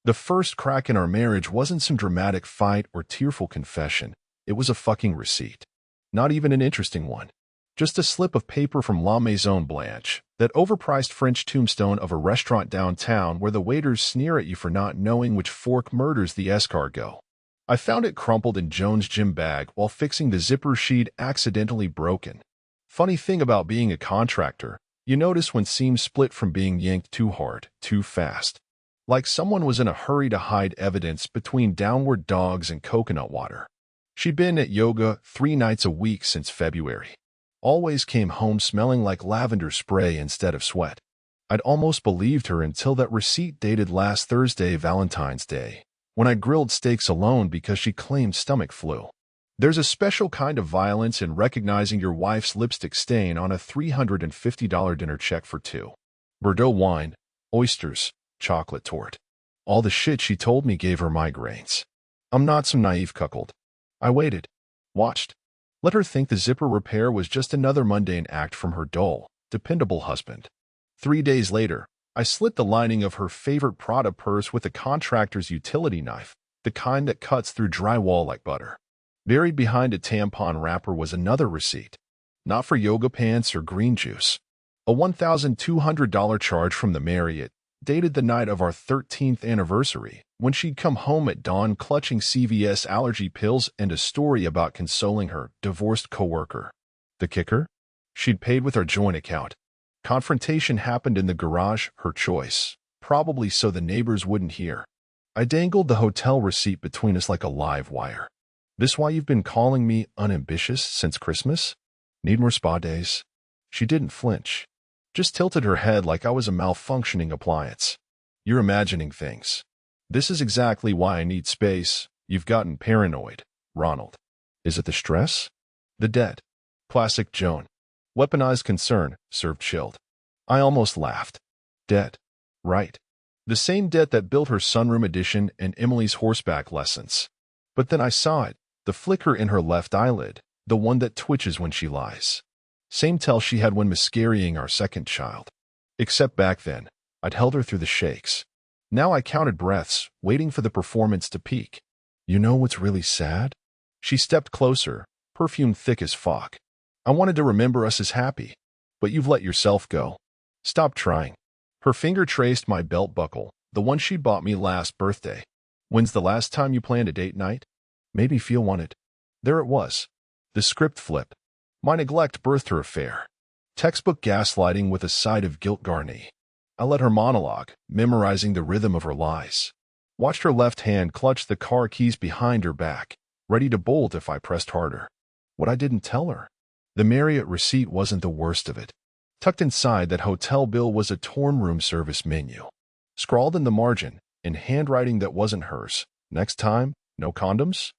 The first crack in our marriage wasn't some dramatic fight or tearful confession. It was a fucking receipt. Not even an interesting one. Just a slip of paper from La Maison Blanche, that overpriced French tombstone of a restaurant downtown where the waiters sneer at you for not knowing which fork murders the escargot. I found it crumpled in Joan's gym bag while fixing the zipper sheet accidentally broken. Funny thing about being a contractor, you notice when seams split from being yanked too hard, too fast. Like someone was in a hurry to hide evidence between downward dogs and coconut water. She'd been at yoga 3 nights a week since February. Always came home smelling like lavender spray instead of sweat. I'd almost believed her until that receipt dated last Thursday, Valentine's Day, when I grilled steaks alone because she claimed stomach flu. There's a special kind of violence in recognizing your wife's lipstick stain on a $350 dinner check for 2. Bordeaux wine, oysters, chocolate torte. All the shit she told me gave her migraines. I'm not some naive cuckold. I waited. Watched. Let her think the zipper repair was just another mundane act from her dull, dependable husband. 3 days later, I slit the lining of her favorite Prada purse with a contractor's utility knife, the kind that cuts through drywall like butter. Buried behind a tampon wrapper was another receipt. Not for yoga pants or green juice. A $1,200 charge from the Marriott, dated the night of our 13th anniversary, when she'd come home at dawn clutching CVS allergy pills and a story about consoling her divorced coworker. The kicker? She'd paid with our joint account. Confrontation happened in the garage, her choice, probably so the neighbors wouldn't hear. I dangled the hotel receipt between us like a live wire. This why you've been calling me unambitious since Christmas? Need more spa days? She didn't flinch. Just tilted her head like I was a malfunctioning appliance. You're imagining things. This is exactly why I need space. You've gotten paranoid, Ronald. Is it the stress? The debt. Classic Joan. Weaponized concern, served chilled. I almost laughed. Debt. Right. The same debt that built her sunroom addition and Emily's horseback lessons. But then I saw it, the flicker in her left eyelid, the one that twitches when she lies. Same tell she had when miscarrying our second child. Except back then, I'd held her through the shakes. Now I counted breaths, waiting for the performance to peak. You know what's really sad? She stepped closer, perfume thick as fog. I wanted to remember us as happy, but you've let yourself go. Stop trying. Her finger traced my belt buckle, the one she bought me last birthday. When's the last time you planned a date night? Made me feel wanted. There it was. The script flipped. My neglect birthed her affair. Textbook gaslighting with a side of guilt garni. I let her monologue, memorizing the rhythm of her lies. Watched her left hand clutch the car keys behind her back, ready to bolt if I pressed harder. What I didn't tell her. The Marriott receipt wasn't the worst of it. Tucked inside that hotel bill was a torn room service menu. Scrawled in the margin, in handwriting that wasn't hers. Next time, no condoms?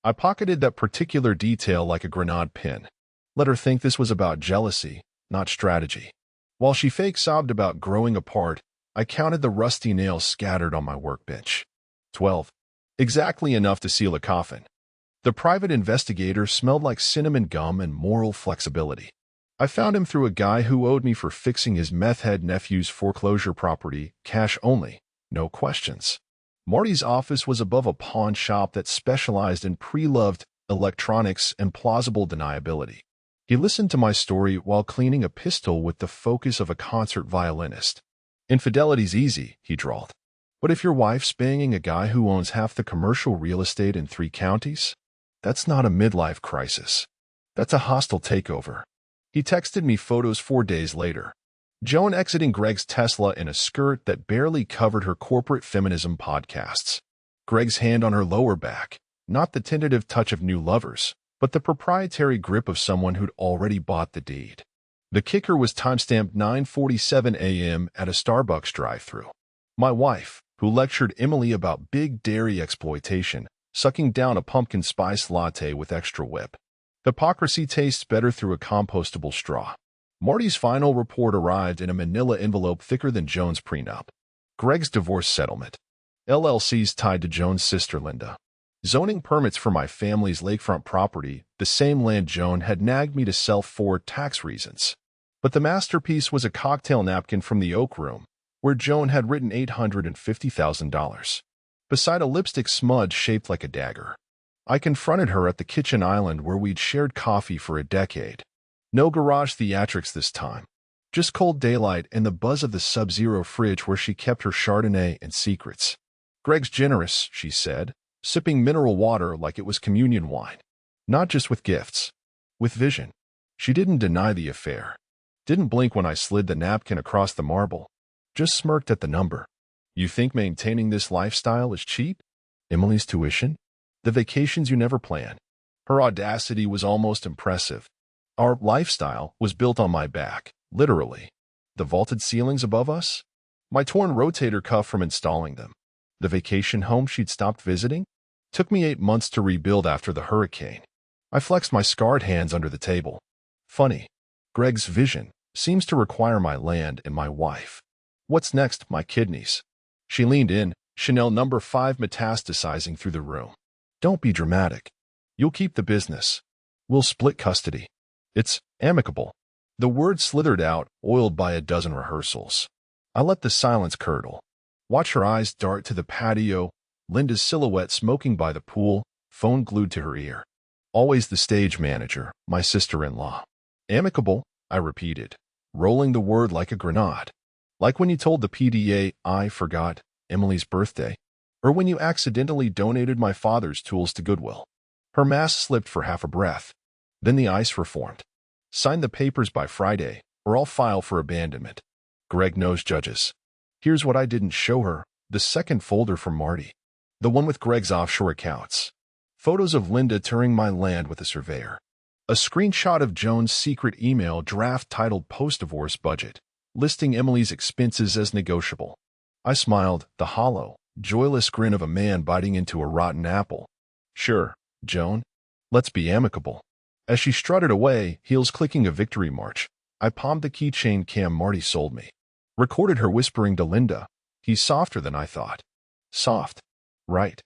I pocketed that particular detail like a grenade pin. Let her think this was about jealousy, not strategy. While she fake sobbed about growing apart, I counted the rusty nails scattered on my workbench. 12. Exactly enough to seal a coffin. The private investigator smelled like cinnamon gum and moral flexibility. I found him through a guy who owed me for fixing his meth-head nephew's foreclosure property, cash only, no questions. Marty's office was above a pawn shop that specialized in pre-loved electronics and plausible deniability. He listened to my story while cleaning a pistol with the focus of a concert violinist. Infidelity's easy, he drawled. But if your wife's banging a guy who owns half the commercial real estate in 3 counties, that's not a midlife crisis. That's a hostile takeover. He texted me photos 4 days later. Joan exiting Greg's Tesla in a skirt that barely covered her corporate feminism podcasts. Greg's hand on her lower back, not the tentative touch of new lovers, but the proprietary grip of someone who'd already bought the deed. The kicker was timestamped 9:47 a.m. at a Starbucks drive-thru. My wife, who lectured Emily about big dairy exploitation, sucking down a pumpkin spice latte with extra whip. Hypocrisy tastes better through a compostable straw. Marty's final report arrived in a manila envelope thicker than Joan's prenup. Greg's divorce settlement. LLCs tied to Joan's sister Linda. Zoning permits for my family's lakefront property, the same land Joan had nagged me to sell for tax reasons. But the masterpiece was a cocktail napkin from the Oak Room, where Joan had written $850,000. beside a lipstick smudge shaped like a dagger. I confronted her at the kitchen island where we'd shared coffee for a decade. No garage theatrics this time. Just cold daylight and the buzz of the Sub-Zero fridge where she kept her Chardonnay and secrets. "Greg's generous," she said, sipping mineral water like it was communion wine. "Not just with gifts. With vision." She didn't deny the affair. Didn't blink when I slid the napkin across the marble. Just smirked at the number. "You think maintaining this lifestyle is cheap? Emily's tuition? The vacations you never planned." Her audacity was almost impressive. Our lifestyle was built on my back, literally. The vaulted ceilings above us? My torn rotator cuff from installing them. The vacation home she'd stopped visiting? Took me 8 months to rebuild after the hurricane. I flexed my scarred hands under the table. Funny. Greg's vision seems to require my land and my wife. What's next? My kidneys. She leaned in, Chanel number 5 metastasizing through the room. "Don't be dramatic. You'll keep the business. We'll split custody. It's amicable." The word slithered out, oiled by a dozen rehearsals. I let the silence curdle. Watch her eyes dart to the patio, Linda's silhouette smoking by the pool, phone glued to her ear. Always the stage manager, my sister-in-law. "Amicable," I repeated, rolling the word like a grenade. Like when you told the PDA I forgot Emily's birthday, or when you accidentally donated my father's tools to Goodwill. Her mask slipped for half a breath. Then the ice reformed. "Sign the papers by Friday, or I'll file for abandonment." Greg knows judges. Here's what I didn't show her: the second folder from Marty. The one with Greg's offshore accounts. Photos of Linda touring my land with a surveyor. A screenshot of Joan's secret email draft titled "Post-Divorce Budget," listing Emily's expenses as negotiable. I smiled, the hollow, joyless grin of a man biting into a rotten apple. "Sure, Joan. Let's be amicable." As she strutted away, heels clicking a victory march, I palmed the keychain Cam Marty sold me. Recorded her whispering to Linda, "He's softer than I thought." Soft. Right.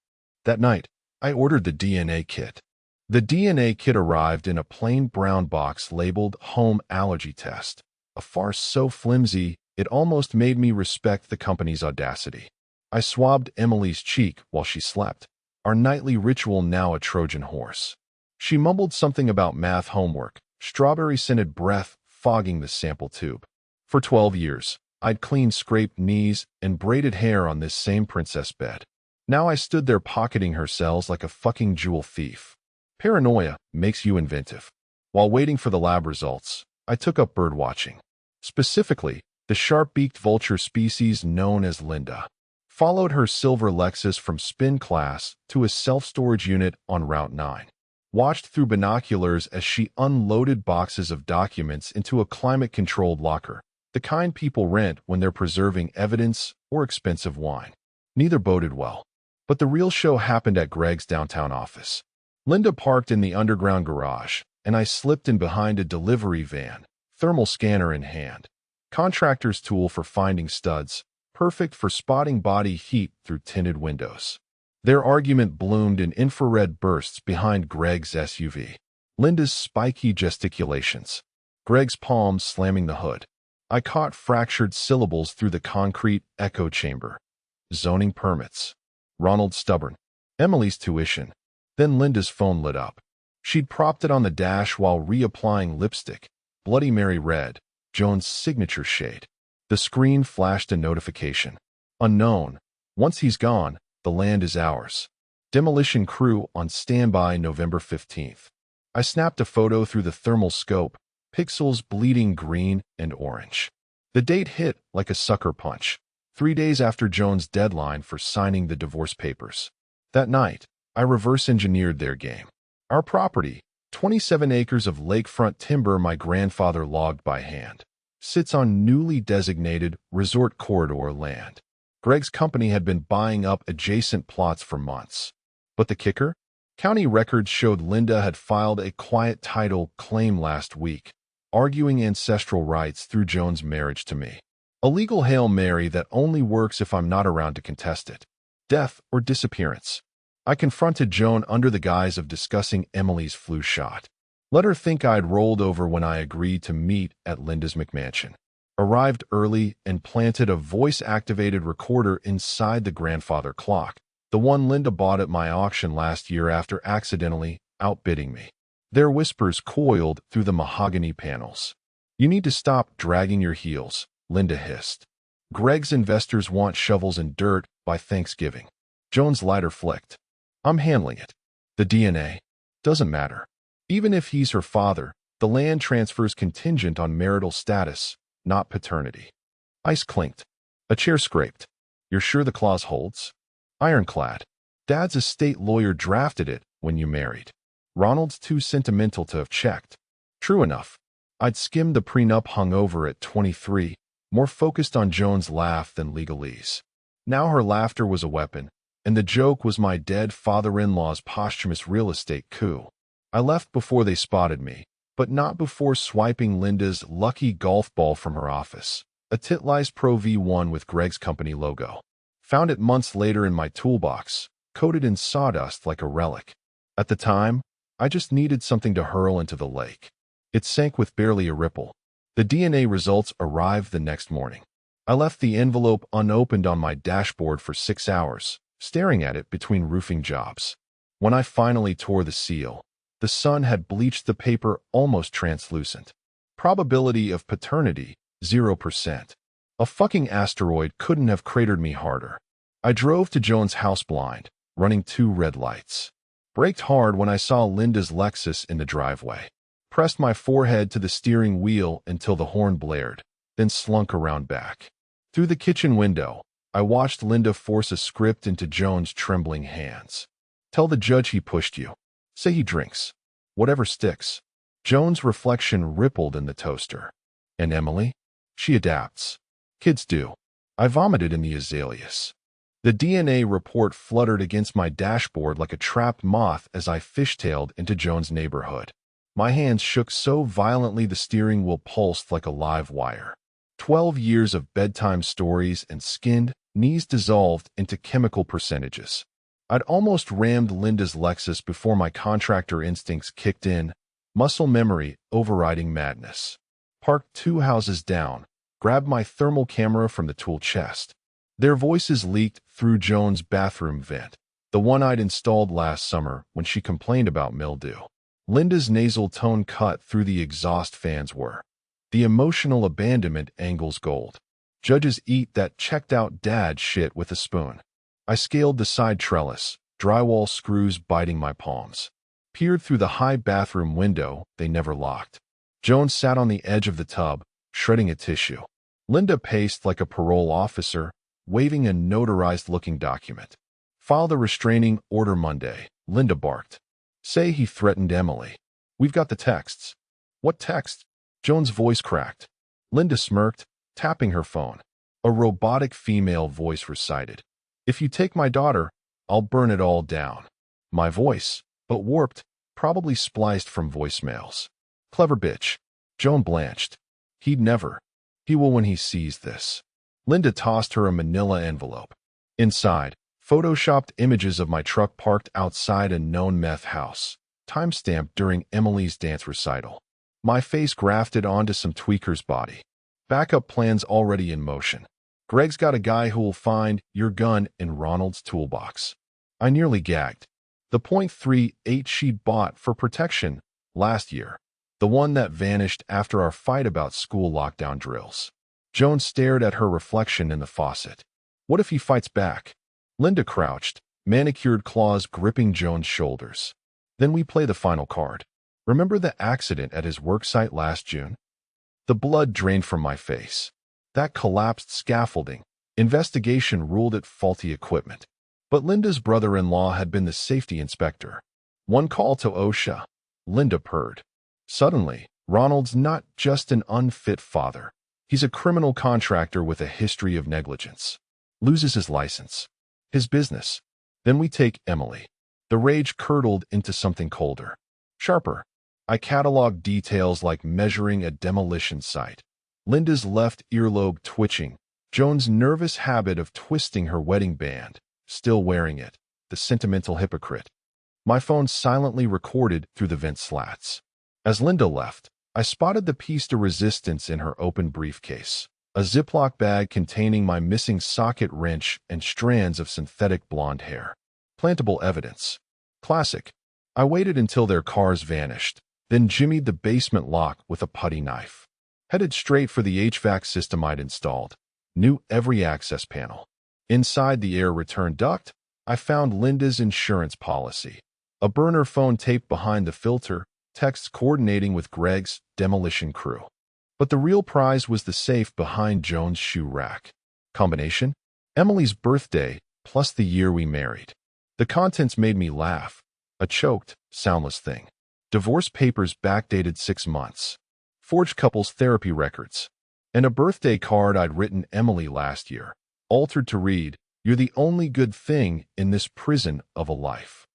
That night, I ordered the DNA kit. The DNA kit arrived in a plain brown box labeled "Home Allergy Test," a farce so flimsy it almost made me respect the company's audacity. I swabbed Emily's cheek while she slept, our nightly ritual now a Trojan horse. She mumbled something about math homework, strawberry-scented breath fogging the sample tube. For 12 years, I'd cleaned scraped knees and braided hair on this same princess bed. Now I stood there pocketing her cells like a fucking jewel thief. Paranoia makes you inventive. While waiting for the lab results, I took up bird watching. Specifically, the sharp-beaked vulture species known as Linda. Followed her silver Lexus from spin class to a self-storage unit on Route 9. Watched through binoculars as she unloaded boxes of documents into a climate-controlled locker, the kind people rent when they're preserving evidence or expensive wine. Neither boded well. But the real show happened at Greg's downtown office. Linda parked in the underground garage, and I slipped in behind a delivery van, thermal scanner in hand. Contractor's tool for finding studs, perfect for spotting body heat through tinted windows. Their argument bloomed in infrared bursts behind Greg's SUV. Linda's spiky gesticulations. Greg's palms slamming the hood. I caught fractured syllables through the concrete echo chamber. Zoning permits. Ronald stubborn. Emily's tuition. Then Linda's phone lit up. She'd propped it on the dash while reapplying lipstick. Bloody Mary red. Joan's signature shade. The screen flashed a notification. Unknown. Once he's gone, the land is ours. Demolition crew on standby November 15th. I snapped a photo through the thermal scope, pixels bleeding green and orange. The date hit like a sucker punch, 3 days after Joan's deadline for signing the divorce papers. That night, I reverse-engineered their game. Our property, 27 acres of lakefront timber my grandfather logged by hand, sits on newly designated resort corridor land. Greg's company had been buying up adjacent plots for months. But the kicker? County records showed Linda had filed a quiet title claim last week, arguing ancestral rights through Joan's marriage to me. A legal Hail Mary that only works if I'm not around to contest it. Death or disappearance. I confronted Joan under the guise of discussing Emily's flu shot. Let her think I'd rolled over when I agreed to meet at Linda's McMansion. Arrived early and planted a voice-activated recorder inside the grandfather clock, The one Linda bought at my auction last year after accidentally outbidding me. Their whispers coiled through the mahogany panels. You need to stop dragging your heels, Linda hissed. Greg's investors want shovels and dirt by Thanksgiving. Joan's lighter flicked. I'm handling it. The DNA doesn't matter. Even if he's her father, the land transfer's contingent on marital status, not paternity. Ice clinked. A chair scraped. You're sure the clause holds? Ironclad. Dad's estate lawyer drafted it when you married. Ronald's too sentimental to have checked. True enough. I'd skimmed the prenup hungover at 23, more focused on Joan's laugh than legalese. Now her laughter was a weapon, and the joke was my dead father-in-law's posthumous real estate coup. I left before they spotted me, but not before swiping Linda's lucky golf ball from her office, a Titleist Pro V1 with Greg's company logo. Found it months later in my toolbox, coated in sawdust like a relic. At the time, I just needed something to hurl into the lake. It sank with barely a ripple. The DNA results arrived the next morning. I left the envelope unopened on my dashboard for 6 hours, staring at it between roofing jobs. When I finally tore the seal, the sun had bleached the paper almost translucent. Probability of paternity, 0%. A fucking asteroid couldn't have cratered me harder. I drove to Joan's house blind, running 2 red lights. Braked hard when I saw Linda's Lexus in the driveway. Pressed my forehead to the steering wheel until the horn blared, then slunk around back. Through the kitchen window, I watched Linda force a script into Joan's trembling hands. Tell the judge he pushed you. Say he drinks. Whatever sticks. Joan's reflection rippled in the toaster. And Emily? She adapts. Kids do. I vomited in the azaleas. The DNA report fluttered against my dashboard like a trapped moth as I fishtailed into Joan's neighborhood. My hands shook so violently the steering wheel pulsed like a live wire. 12 years of bedtime stories and skinned, knees dissolved into chemical percentages. I'd almost rammed Linda's Lexus before my contractor instincts kicked in, muscle memory overriding madness. Parked 2 houses down, grabbed my thermal camera from the tool chest. Their voices leaked through Joan's bathroom vent, the one I'd installed last summer when she complained about mildew. Linda's nasal tone cut through the exhaust fan's whir. The emotional abandonment angle's gold. Judges eat that checked-out dad shit with a spoon. I scaled the side trellis, drywall screws biting my palms. Peered through the high bathroom window they never locked. Joan sat on the edge of the tub, shredding a tissue. Linda paced like a parole officer, waving a notarized-looking document. File the restraining order Monday, Linda barked. Say he threatened Emily. We've got the texts. What text? Joan's voice cracked. Linda smirked, tapping her phone. A robotic female voice recited. If you take my daughter, I'll burn it all down. My voice, but warped, probably spliced from voicemails. Clever bitch. Joan blanched. He'd never. He will when he sees this. Linda tossed her a manila envelope. Inside, photoshopped images of my truck parked outside a known meth house, timestamped during Emily's dance recital. My face grafted onto some tweaker's body. Backup plans already in motion. Greg's got a guy who will find your gun in Ronald's toolbox. I nearly gagged. The .38 she'd bought for protection last year. The one that vanished after our fight about school lockdown drills. Joan stared at her reflection in the faucet. What if he fights back? Linda crouched, manicured claws gripping Joan's shoulders. Then we play the final card. Remember the accident at his worksite last June? The blood drained from my face. That collapsed scaffolding. Investigation ruled it faulty equipment. But Linda's brother-in-law had been the safety inspector. One call to OSHA. Linda purred. Suddenly, Ronald's not just an unfit father. He's a criminal contractor with a history of negligence. Loses his license. His business. Then we take Emily. The rage curdled into something colder. Sharper. I cataloged details like measuring a demolition site. Linda's left earlobe twitching. Joan's nervous habit of twisting her wedding band. Still wearing it. The sentimental hypocrite. My phone silently recorded through the vent slats. As Linda left, I spotted the piece de resistance in her open briefcase. A Ziploc bag containing my missing socket wrench and strands of synthetic blonde hair. Plantable evidence. Classic. I waited until their cars vanished, then jimmied the basement lock with a putty knife. Headed straight for the HVAC system I'd installed. Knew every access panel. Inside the air return duct, I found Linda's insurance policy. A burner phone taped behind the filter, texts coordinating with Greg's demolition crew. But the real prize was the safe behind Joan's shoe rack. Combination? Emily's birthday plus the year we married. The contents made me laugh. A choked, soundless thing. Divorce papers backdated 6 months. Forged couples therapy records. And a birthday card I'd written Emily last year. Altered to read, "You're the only good thing in this prison of a life."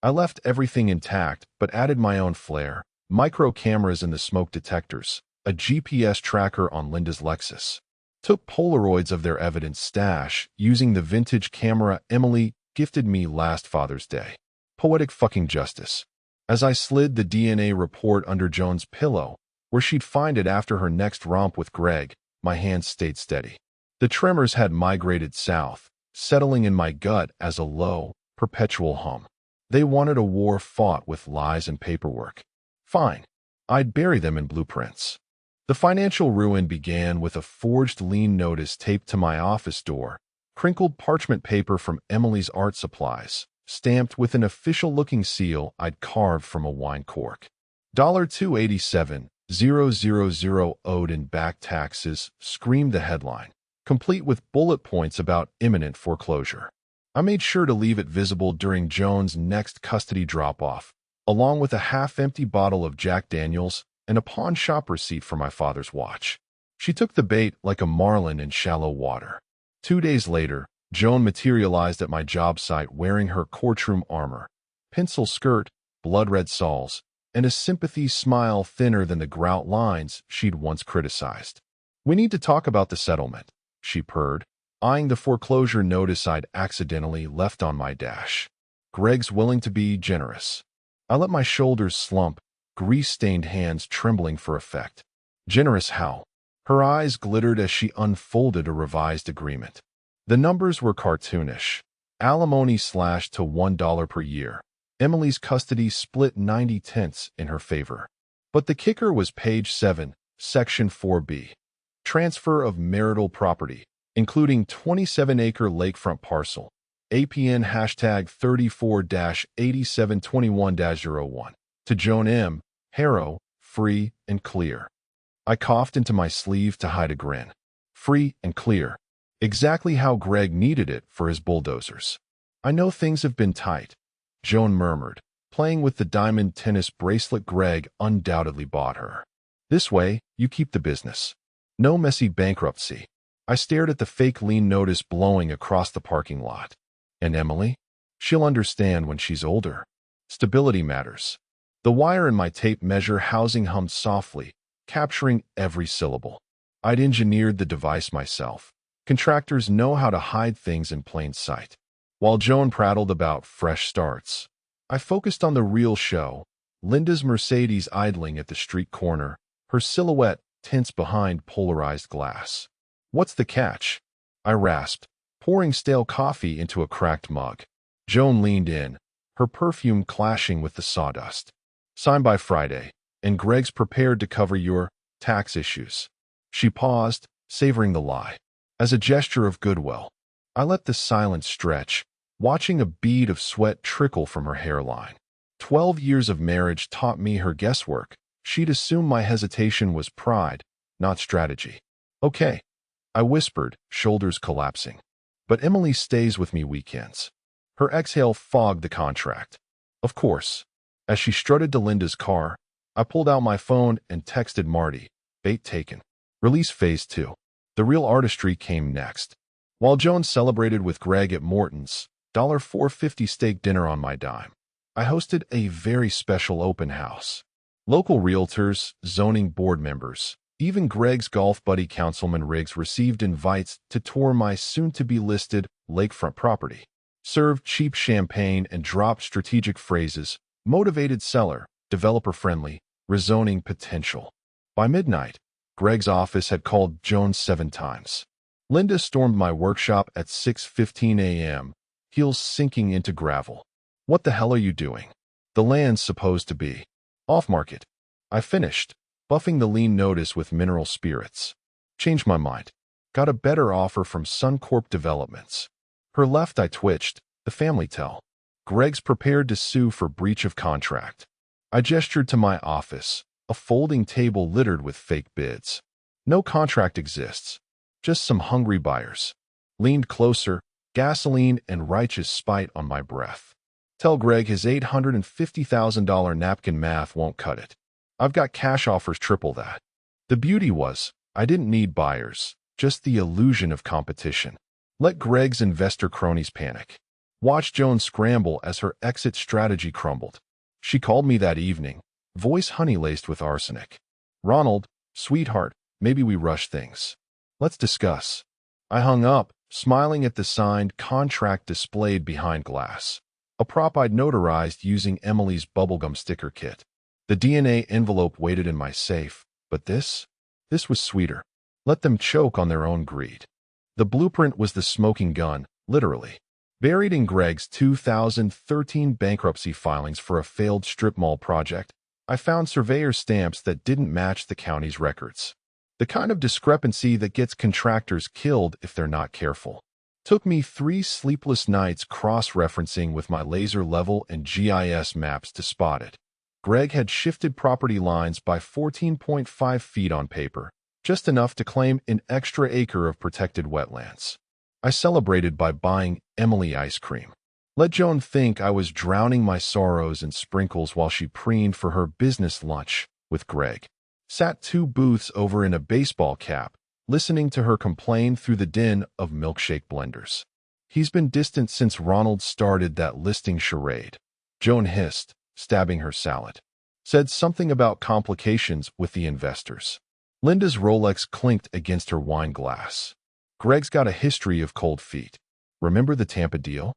I left everything intact, but added my own flair. Micro cameras in the smoke detectors. A GPS tracker on Linda's Lexus. Took Polaroids of their evidence stash using the vintage camera Emily gifted me last Father's Day. Poetic fucking justice. As I slid the DNA report under Joan's pillow, where she'd find it after her next romp with Greg, my hands stayed steady. The tremors had migrated south, settling in my gut as a low, perpetual hum. They wanted a war fought with lies and paperwork. Fine. I'd bury them in blueprints. The financial ruin began with a forged lien notice taped to my office door, crinkled parchment paper from Emily's art supplies, stamped with an official-looking seal I'd carved from a wine cork. $287,000 owed in back taxes, screamed the headline, complete with bullet points about imminent foreclosure. I made sure to leave it visible during Joan's next custody drop-off, along with a half-empty bottle of Jack Daniels and a pawn shop receipt for my father's watch. She took the bait like a marlin in shallow water. 2 days later, Joan materialized at my job site wearing her courtroom armor, pencil skirt, blood-red soles, and a sympathy smile thinner than the grout lines she'd once criticized. "We need to talk about the settlement," she purred, eyeing the foreclosure notice I'd accidentally left on my dash. "Greg's willing to be generous." I let my shoulders slump, grease-stained hands trembling for effect. Generous how? Her eyes glittered as she unfolded a revised agreement. The numbers were cartoonish. Alimony slashed to $1 per year. Emily's custody split 90/10 in her favor. But the kicker was page 7, section 4B. Transfer of marital property, including 27-acre lakefront parcel. APN #34-8721-01. To Joan M. Harrow, free and clear. I coughed into my sleeve to hide a grin. Free and clear. Exactly how Greg needed it for his bulldozers. "I know things have been tight," Joan murmured, playing with the diamond tennis bracelet Greg undoubtedly bought her. "This way, you keep the business. No messy bankruptcy." I stared at the fake lien notice blowing across the parking lot. "And Emily? She'll understand when she's older. Stability matters." The wire in my tape measure housing hummed softly, capturing every syllable. I'd engineered the device myself. Contractors know how to hide things in plain sight. While Joan prattled about fresh starts, I focused on the real show. Linda's Mercedes idling at the street corner, her silhouette tense behind polarized glass. "What's the catch?" I rasped, pouring stale coffee into a cracked mug. Joan leaned in, her perfume clashing with the sawdust. "Sign by Friday, and Greg's prepared to cover your tax issues." She paused, savoring the lie. As a gesture of goodwill, I let the silence stretch, watching a bead of sweat trickle from her hairline. 12 years of marriage taught me her guesswork. She'd assume my hesitation was pride, not strategy. "Okay," I whispered, shoulders collapsing. "But Emily stays with me weekends." Her exhale fogged the contract. "Of course." As she strutted to Linda's car, I pulled out my phone and texted Marty, "Bait taken. Release phase 2. The real artistry came next. While Joan celebrated with Greg at Morton's $4.50 steak dinner on my dime, I hosted a very special open house. Local realtors, zoning board members, even Greg's golf buddy Councilman Riggs received invites to tour my soon-to-be-listed lakefront property. Served cheap champagne and dropped strategic phrases, motivated seller, developer-friendly, rezoning potential. By midnight, Greg's office had called Joan 7 times. Linda stormed my workshop at 6:15 a.m., heels sinking into gravel. What the hell are you doing? The land's supposed to be off-market. I finished, buffing the lean notice with mineral spirits. Changed my mind. Got a better offer from Suncorp Developments. Her left I twitched, the family tell. Greg's prepared to sue for breach of contract. I gestured to my office, a folding table littered with fake bids. No contract exists, just some hungry buyers. Leaned closer, gasoline and righteous spite on my breath. Tell Greg his $850,000 napkin math won't cut it. I've got cash offers triple that. The beauty was, I didn't need buyers, just the illusion of competition. Let Greg's investor cronies panic. Watch Joan scramble as her exit strategy crumbled. She called me that evening, voice honey-laced with arsenic. Ronald, sweetheart, maybe we rush things. Let's discuss. I hung up, smiling at the signed contract displayed behind glass. A prop I'd notarized using Emily's bubblegum sticker kit. The DNA envelope waited in my safe, but this was sweeter. Let them choke on their own greed. The blueprint was the smoking gun, literally. Buried in Greg's 2013 bankruptcy filings for a failed strip mall project, I found surveyor stamps that didn't match the county's records. The kind of discrepancy that gets contractors killed if they're not careful. Took me 3 sleepless nights cross-referencing with my laser level and GIS maps to spot it. Greg had shifted property lines by 14.5 feet on paper, just enough to claim an extra acre of protected wetlands. I celebrated by buying Emily ice cream. Let Joan think I was drowning my sorrows in sprinkles while she preened for her business lunch with Greg. Sat 2 booths over in a baseball cap, listening to her complain through the din of milkshake blenders. He's been distant since Ronald started that listing charade. Joan hissed, stabbing her salad. Said something about complications with the investors. Linda's Rolex clinked against her wine glass. Greg's got a history of cold feet. Remember the Tampa deal?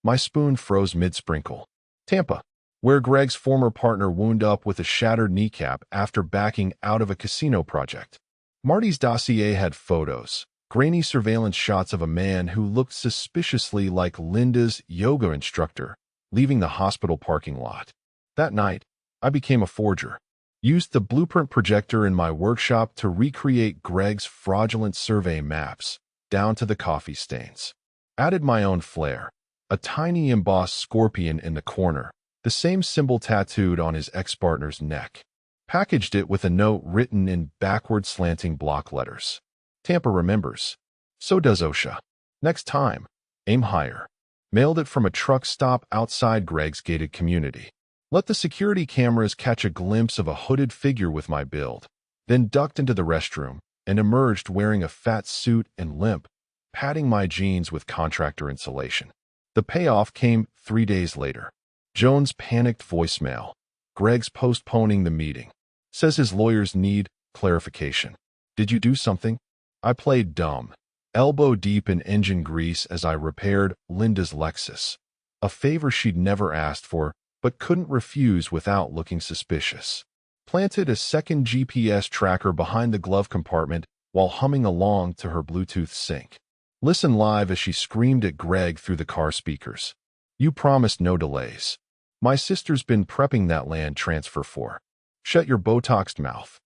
My spoon froze mid-sprinkle. Tampa, where Greg's former partner wound up with a shattered kneecap after backing out of a casino project. Marty's dossier had photos, grainy surveillance shots of a man who looked suspiciously like Linda's yoga instructor, leaving the hospital parking lot. That night, I became a forger. Used the blueprint projector in my workshop to recreate Greg's fraudulent survey maps, down to the coffee stains. Added my own flair, a tiny embossed scorpion in the corner, the same symbol tattooed on his ex-partner's neck. Packaged it with a note written in backward slanting block letters. Tampa remembers. So does OSHA. Next time, aim higher. Mailed it from a truck stop outside Greg's gated community. Let the security cameras catch a glimpse of a hooded figure with my build. Then ducked into the restroom and emerged wearing a fat suit and limp, padding my jeans with contractor insulation. The payoff came 3 days later. Joan's panicked voicemail. Greg's postponing the meeting. Says his lawyers need clarification. Did you do something? I played dumb, elbow deep in engine grease as I repaired Linda's Lexus. A favor she'd never asked for, but couldn't refuse without looking suspicious. Planted a second GPS tracker behind the glove compartment while humming along to her Bluetooth sync. Listen live as she screamed at Greg through the car speakers. You promised no delays. My sister's been prepping that land transfer for. Shut your Botoxed mouth.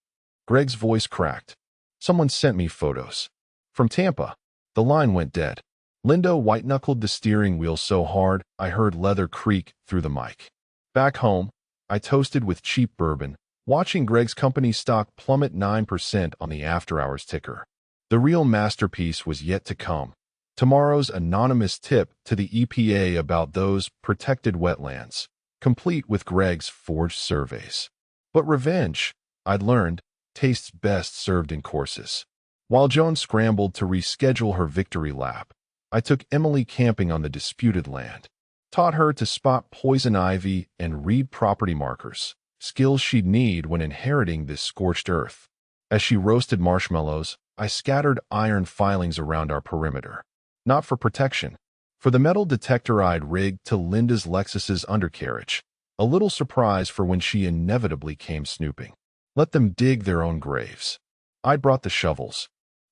Greg's voice cracked. Someone sent me photos. From Tampa. The line went dead. Linda white-knuckled the steering wheel so hard I heard leather creak through the mic. Back home, I toasted with cheap bourbon, watching Greg's company stock plummet 9% on the after-hours ticker. The real masterpiece was yet to come. Tomorrow's anonymous tip to the EPA about those protected wetlands, complete with Greg's forged surveys. But revenge, I'd learned, tastes best served in courses. While Joan scrambled to reschedule her victory lap, I took Emily camping on the disputed land. Taught her to spot poison ivy and read property markers, skills she'd need when inheriting this scorched earth. As she roasted marshmallows, I scattered iron filings around our perimeter. Not for protection. For the metal detector I'd rigged to Linda's Lexus's undercarriage. A little surprise for when she inevitably came snooping. Let them dig their own graves. I brought the shovels.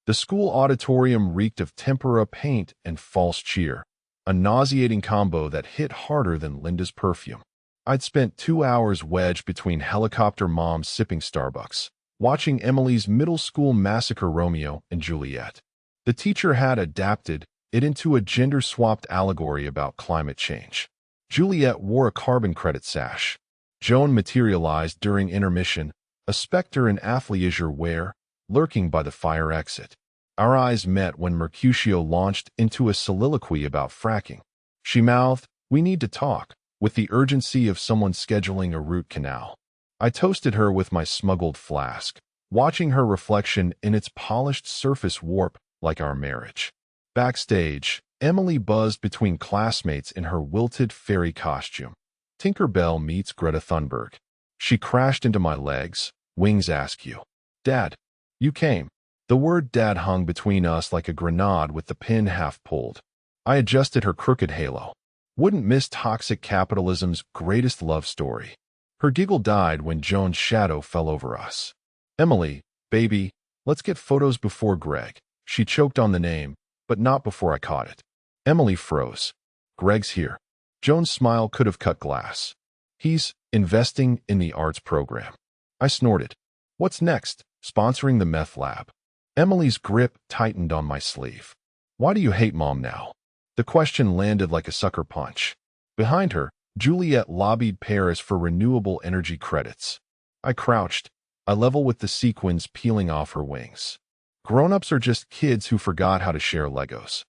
The school auditorium reeked of tempera paint and false cheer. a nauseating combo that hit harder than Linda's perfume. I'd spent 2 hours wedged between helicopter moms sipping Starbucks, watching Emily's middle school massacre Romeo and Juliet. The teacher had adapted it into a gender-swapped allegory about climate change. Juliet wore a carbon credit sash. Joan materialized during intermission, a specter in athleisure wear, lurking by the fire exit. Our eyes met when Mercutio launched into a soliloquy about fracking. She mouthed, "We need to talk," with the urgency of someone scheduling a root canal. I toasted her with my smuggled flask, watching her reflection in its polished surface warp like our marriage. Backstage, Emily buzzed between classmates in her wilted fairy costume. Tinker Bell meets Greta Thunberg. She crashed into my legs, wings askew. "Dad, you came." The word dad hung between us like a grenade with the pin half pulled. I adjusted her crooked halo. Wouldn't miss toxic capitalism's greatest love story. Her giggle died when Joan's shadow fell over us. "Emily, baby, let's get photos before Greg." She choked on the name, but not before I caught it. Emily froze. "Greg's here." Joan's smile could have cut glass. "He's investing in the arts program." I snorted. "What's next? Sponsoring the meth lab?" Emily's grip tightened on my sleeve. "Why do you hate Mom now?" The question landed like a sucker punch. Behind her, Juliet lobbied Paris for renewable energy credits. I crouched, eye level with the sequins peeling off her wings. "Grown-ups are just kids who forgot how to share Legos."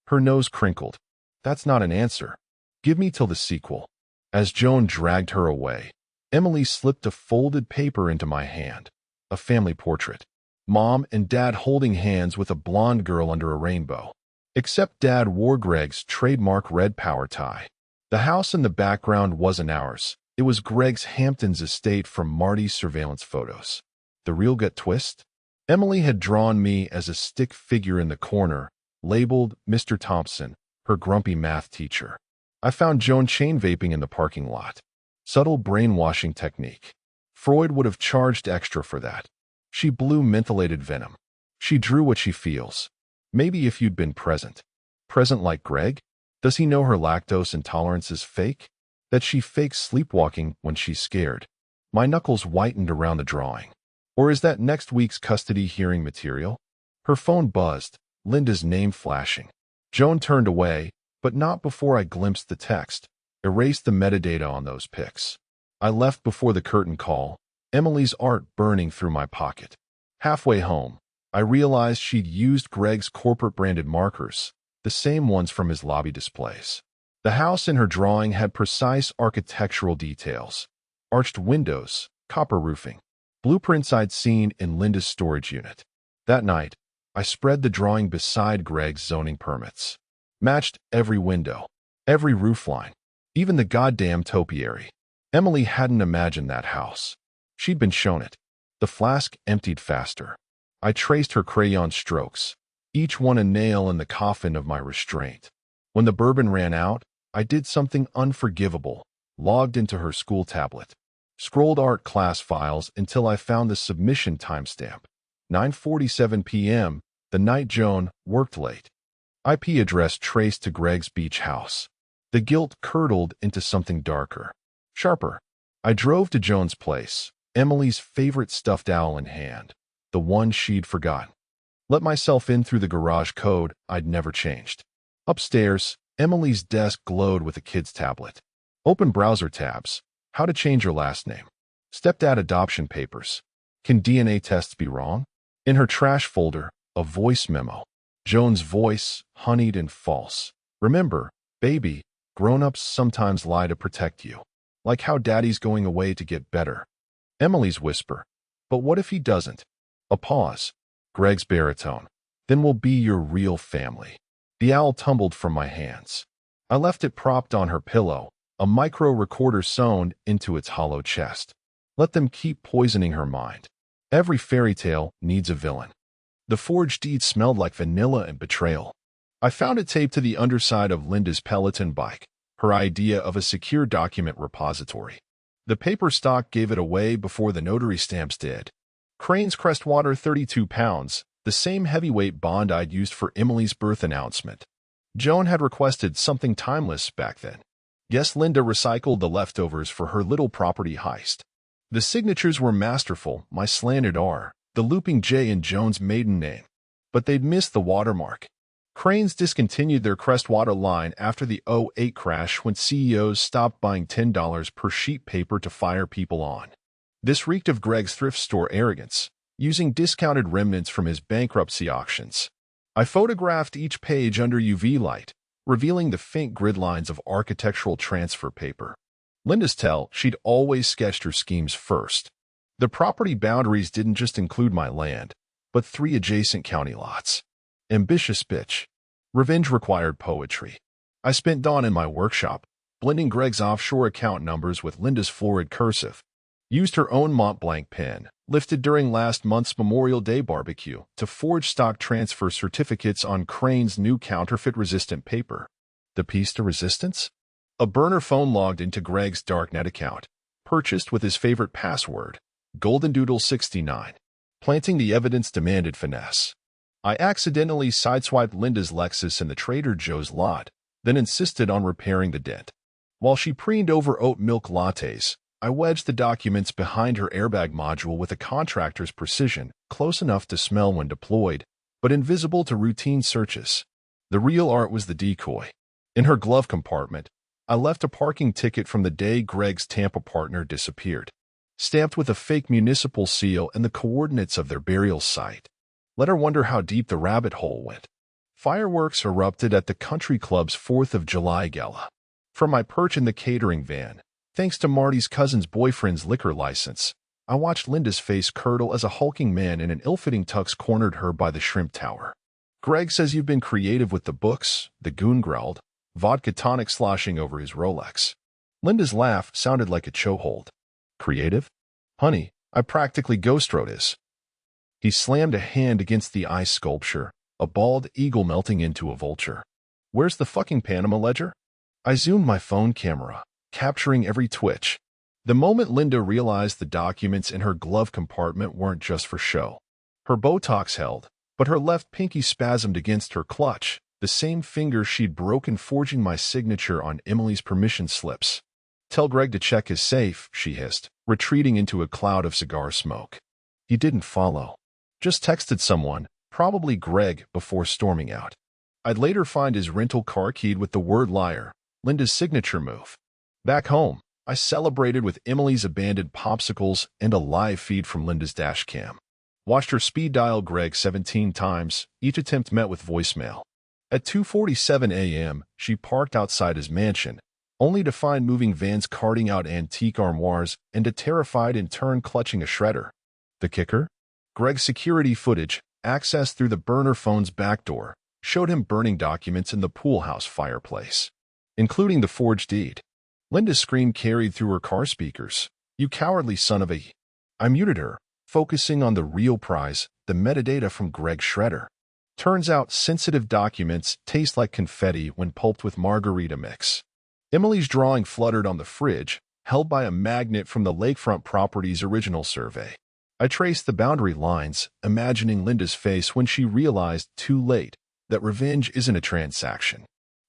Her nose crinkled. "That's not an answer. Give me till the sequel." As Joan dragged her away, Emily slipped a folded paper into my hand. A family portrait. Mom and Dad holding hands with a blonde girl under a rainbow. Except Dad wore Greg's trademark red power tie. The house in the background wasn't ours. It was Greg's Hamptons estate from Marty's surveillance photos. The real gut twist? Emily had drawn me as a stick figure in the corner, labeled Mr. Thompson, her grumpy math teacher. I found Joan chain vaping in the parking lot. Subtle brainwashing technique. Freud would have charged extra for that. She blew mentholated venom. She drew what she feels. Maybe if you'd been present. Present like Greg? Does he know her lactose intolerance is fake? That she fakes sleepwalking when she's scared? My knuckles whitened around the drawing. Or is that next week's custody hearing material? Her phone buzzed, Linda's name flashing. Joan turned away, but not before I glimpsed the text. Erased the metadata on those pics. I left before the curtain call, Emily's art burning through my pocket. Halfway home, I realized she'd used Greg's corporate-branded markers, the same ones from his lobby displays. The house in her drawing had precise architectural details. Arched windows, copper roofing. Blueprints I'd seen in Linda's storage unit. That night, I spread the drawing beside Greg's zoning permits. Matched every window, every roofline, even the goddamn topiary. Emily hadn't imagined that house. She'd been shown it. The flask emptied faster. I traced her crayon strokes, each one a nail in the coffin of my restraint. When the bourbon ran out, I did something unforgivable, logged into her school tablet. Scrolled art class files until I found the submission timestamp. 9:47 p.m., the night Joan worked late. IP address traced to Greg's beach house. The guilt curdled into something darker, sharper. I drove to Joan's place, Emily's favorite stuffed owl in hand, the one she'd forgotten. Let myself in through the garage code I'd never changed. Upstairs, Emily's desk glowed with a kid's tablet. Open browser tabs. How to change your last name. Stepdad adoption papers. Can DNA tests be wrong? In her trash folder, a voice memo. Joan's voice, honeyed and false. "Remember, baby, grown-ups sometimes lie to protect you. Like how daddy's going away to get better." Emily's whisper. "But what if he doesn't?" A pause. Greg's baritone. "Then we'll be your real family." The owl tumbled from my hands. I left it propped on her pillow, a micro recorder sewn into its hollow chest. Let them keep poisoning her mind. Every fairy tale needs a villain. The forged deed smelled like vanilla and betrayal. I found it taped to the underside of Linda's Peloton bike, her idea of a secure document repository. The paper stock gave it away before the notary stamps did. Crane's Crestwater 32 pounds, the same heavyweight bond I'd used for Emily's birth announcement. Joan had requested something timeless back then. Guess Linda recycled the leftovers for her little property heist. The signatures were masterful, my slanted R, the looping J in Joan's maiden name. But they'd missed the watermark. Cranes discontinued their Crestwater line after the '08 crash when CEOs stopped buying $10 per sheet paper to fire people on. This reeked of Greg's thrift store arrogance, using discounted remnants from his bankruptcy auctions. I photographed each page under UV light, revealing the faint grid lines of architectural transfer paper. Linda's tell she'd always sketched her schemes first. The property boundaries didn't just include my land, but 3 adjacent county lots. Ambitious bitch. Revenge required poetry. I spent dawn in my workshop, blending Greg's offshore account numbers with Linda's florid cursive. Used her own Mont Blanc pen, lifted during last month's Memorial Day barbecue, to forge stock transfer certificates on Crane's new counterfeit-resistant paper. The piece de resistance? A burner phone logged into Greg's darknet account, purchased with his favorite password, GoldenDoodle69. Planting the evidence demanded finesse. I accidentally sideswiped Linda's Lexus in the Trader Joe's lot, then insisted on repairing the dent. While she preened over oat milk lattes, I wedged the documents behind her airbag module with a contractor's precision, close enough to smell when deployed, but invisible to routine searches. The real art was the decoy. In her glove compartment, I left a parking ticket from the day Greg's Tampa partner disappeared, stamped with a fake municipal seal and the coordinates of their burial site. Let her wonder how deep the rabbit hole went. Fireworks erupted at the country club's 4th of July gala. From my perch in the catering van, thanks to Marty's cousin's boyfriend's liquor license, I watched Linda's face curdle as a hulking man in an ill-fitting tux cornered her by the shrimp tower. Greg says you've been creative with the books, the goon growled, vodka tonic sloshing over his Rolex. Linda's laugh sounded like a chokehold. Creative? Honey, I practically ghost wrote his. He slammed a hand against the ice sculpture, a bald eagle melting into a vulture. Where's the fucking Panama ledger? I zoomed my phone camera, capturing every twitch. The moment Linda realized the documents in her glove compartment weren't just for show. Her Botox held, but her left pinky spasmed against her clutch, the same finger she'd broken forging my signature on Emily's permission slips. Tell Greg to check his safe, she hissed, retreating into a cloud of cigar smoke. He didn't follow. Just texted someone, probably Greg, before storming out. I'd later find his rental car keyed with the word liar, Linda's signature move. Back home, I celebrated with Emily's abandoned popsicles and a live feed from Linda's dashcam. Watched her speed dial Greg 17 times, each attempt met with voicemail. At 2:47 a.m., she parked outside his mansion, only to find moving vans carting out antique armoires and a terrified intern clutching a shredder. The kicker? Greg's security footage, accessed through the burner phone's back door, showed him burning documents in the pool house fireplace, including the forged deed. Linda's scream carried through her car speakers. You cowardly son of a... I muted her, focusing on the real prize, the metadata from Greg's shredder. Turns out sensitive documents taste like confetti when pulped with margarita mix. Emily's drawing fluttered on the fridge, held by a magnet from the Lakefront Properties original survey. I traced the boundary lines, imagining Linda's face when she realized, too late, that revenge isn't a transaction.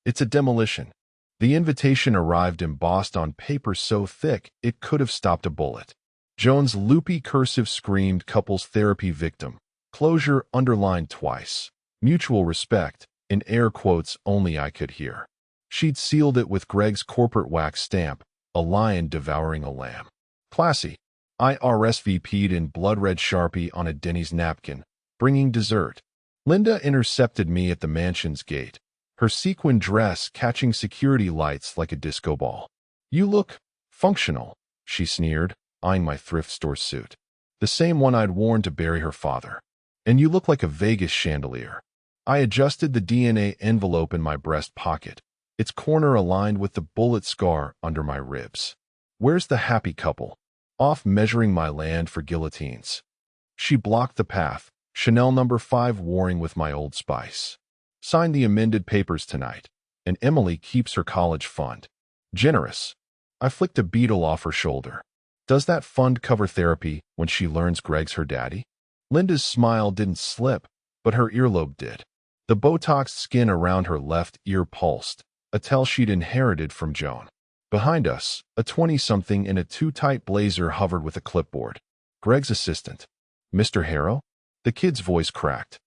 It's a demolition. The invitation arrived embossed on paper so thick it could have stopped a bullet. Joan's loopy cursive screamed couples therapy victim. Closure underlined twice. Mutual respect, in air quotes only I could hear. She'd sealed it with Greg's corporate wax stamp, a lion devouring a lamb. Classy. I RSVP'd in blood-red Sharpie on a Denny's napkin, bringing dessert. Linda intercepted me at the mansion's gate, her sequin dress catching security lights like a disco ball. You look functional, she sneered, eyeing my thrift store suit. The same one I'd worn to bury her father. And you look like a Vegas chandelier. I adjusted the DNA envelope in my breast pocket, its corner aligned with the bullet scar under my ribs. Where's the happy couple? Off measuring my land for guillotines. She blocked the path, Chanel No. 5 warring with my Old Spice. Sign the amended papers tonight, and Emily keeps her college fund. Generous. I flicked a beetle off her shoulder. Does that fund cover therapy when she learns Greg's her daddy? Linda's smile didn't slip, but her earlobe did. The Botoxed skin around her left ear pulsed, a tell she'd inherited from Joan. Behind us, a 20-something in a too-tight blazer hovered with a clipboard. Greg's assistant. Mr. Harrow? The kid's voice cracked.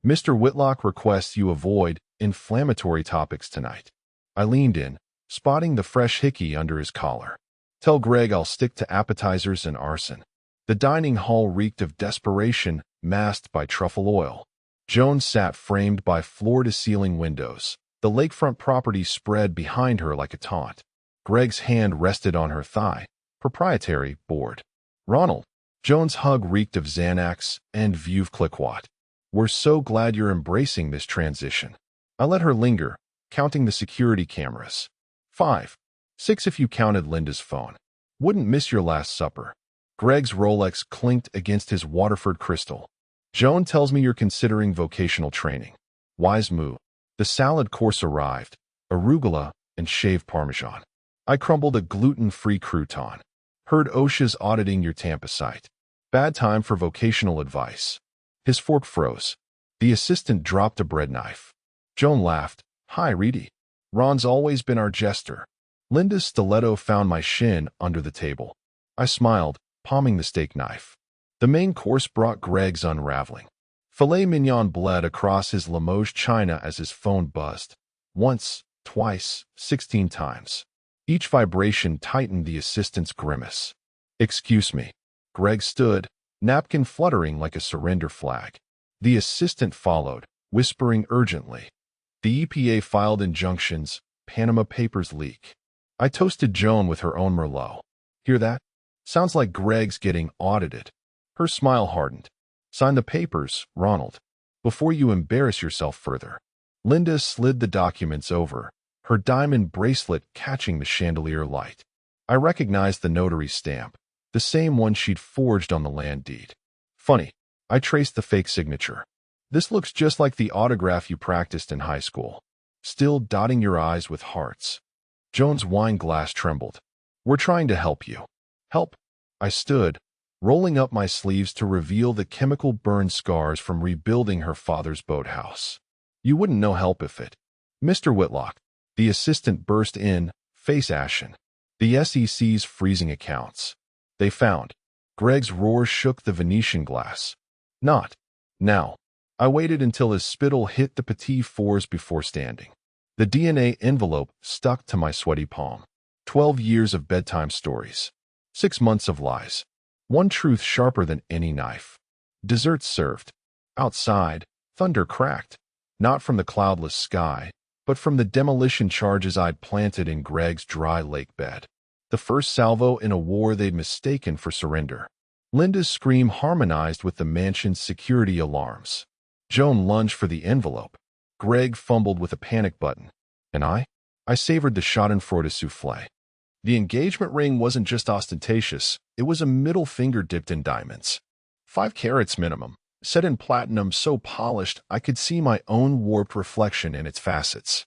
Mr. Whitlock requests you avoid inflammatory topics tonight. I leaned in, spotting the fresh hickey under his collar. Tell Greg I'll stick to appetizers and arson. The dining hall reeked of desperation, masked by truffle oil. Joan sat framed by floor-to-ceiling windows. The lakefront property spread behind her like a taunt. Greg's hand rested on her thigh. Proprietary, bored. Ronald. Joan's hug reeked of Xanax and Veuve Clicquot. We're so glad you're embracing this transition. I let her linger, counting the security cameras. 5. 6 if you counted Linda's phone. Wouldn't miss your last supper. Greg's Rolex clinked against his Waterford crystal. Joan tells me you're considering vocational training. Wise move. The salad course arrived, arugula and shaved Parmesan. I crumbled a gluten-free crouton. Heard OSHA's auditing your Tampa site. Bad time for vocational advice. His fork froze. The assistant dropped a bread knife. Joan laughed. Hi, Reedy. Ron's always been our jester. Linda's stiletto found my shin under the table. I smiled, palming the steak knife. The main course brought Greg's unraveling. Filet mignon bled across his Limoges china as his phone buzzed. Once, twice, 16 times. Each vibration tightened the assistant's grimace. Excuse me. Greg stood, napkin fluttering like a surrender flag. The assistant followed, whispering urgently. The EPA filed injunctions, Panama Papers leak. I toasted Joan with her own Merlot. Hear that? Sounds like Greg's getting audited. Her smile hardened. Sign the papers, Ronald, before you embarrass yourself further. Linda slid the documents over, her diamond bracelet catching the chandelier light. I recognized the notary's stamp, the same one she'd forged on the land deed. Funny, I traced the fake signature. This looks just like the autograph you practiced in high school. Still dotting your I's with hearts. Joan's wine glass trembled. We're trying to help you. Help? I stood, rolling up my sleeves to reveal the chemical burn scars from rebuilding her father's boathouse. You wouldn't know help if it. Mr. Whitlock, the assistant burst in, face ashen. The SEC's freezing accounts. They found. Greg's roar shook the Venetian glass. Not. Now. I waited until his spittle hit the petit fours before standing. The DNA envelope stuck to my sweaty palm. 12 years of bedtime stories. 6 months of lies. One truth sharper than any knife. Desserts served. Outside, thunder cracked. Not from the cloudless sky, but from the demolition charges I'd planted in Greg's dry lake bed. The first salvo in a war they'd mistaken for surrender. Linda's scream harmonized with the mansion's security alarms. Joan lunged for the envelope. Greg fumbled with a panic button. And I savored the schadenfreude souffle. The engagement ring wasn't just ostentatious, it was a middle finger dipped in diamonds. 5 carats minimum, set in platinum so polished I could see my own warped reflection in its facets.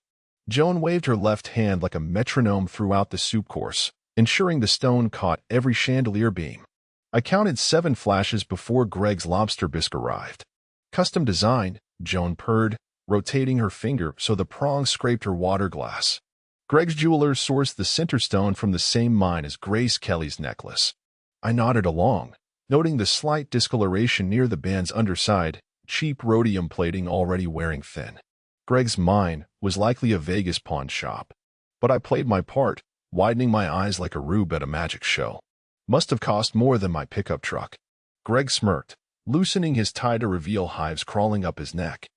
Joan waved her left hand like a metronome throughout the soup course, ensuring the stone caught every chandelier beam. I counted 7 flashes before Greg's lobster bisque arrived. Custom designed, Joan purred, rotating her finger so the prong scraped her water glass. Greg's jeweler sourced the center stone from the same mine as Grace Kelly's necklace. I nodded along, noting the slight discoloration near the band's underside, cheap rhodium plating already wearing thin. Greg's mine was likely a Vegas pawn shop. But I played my part, widening my eyes like a rube at a magic show. Must have cost more than my pickup truck. Greg smirked, loosening his tie to reveal hives crawling up his neck.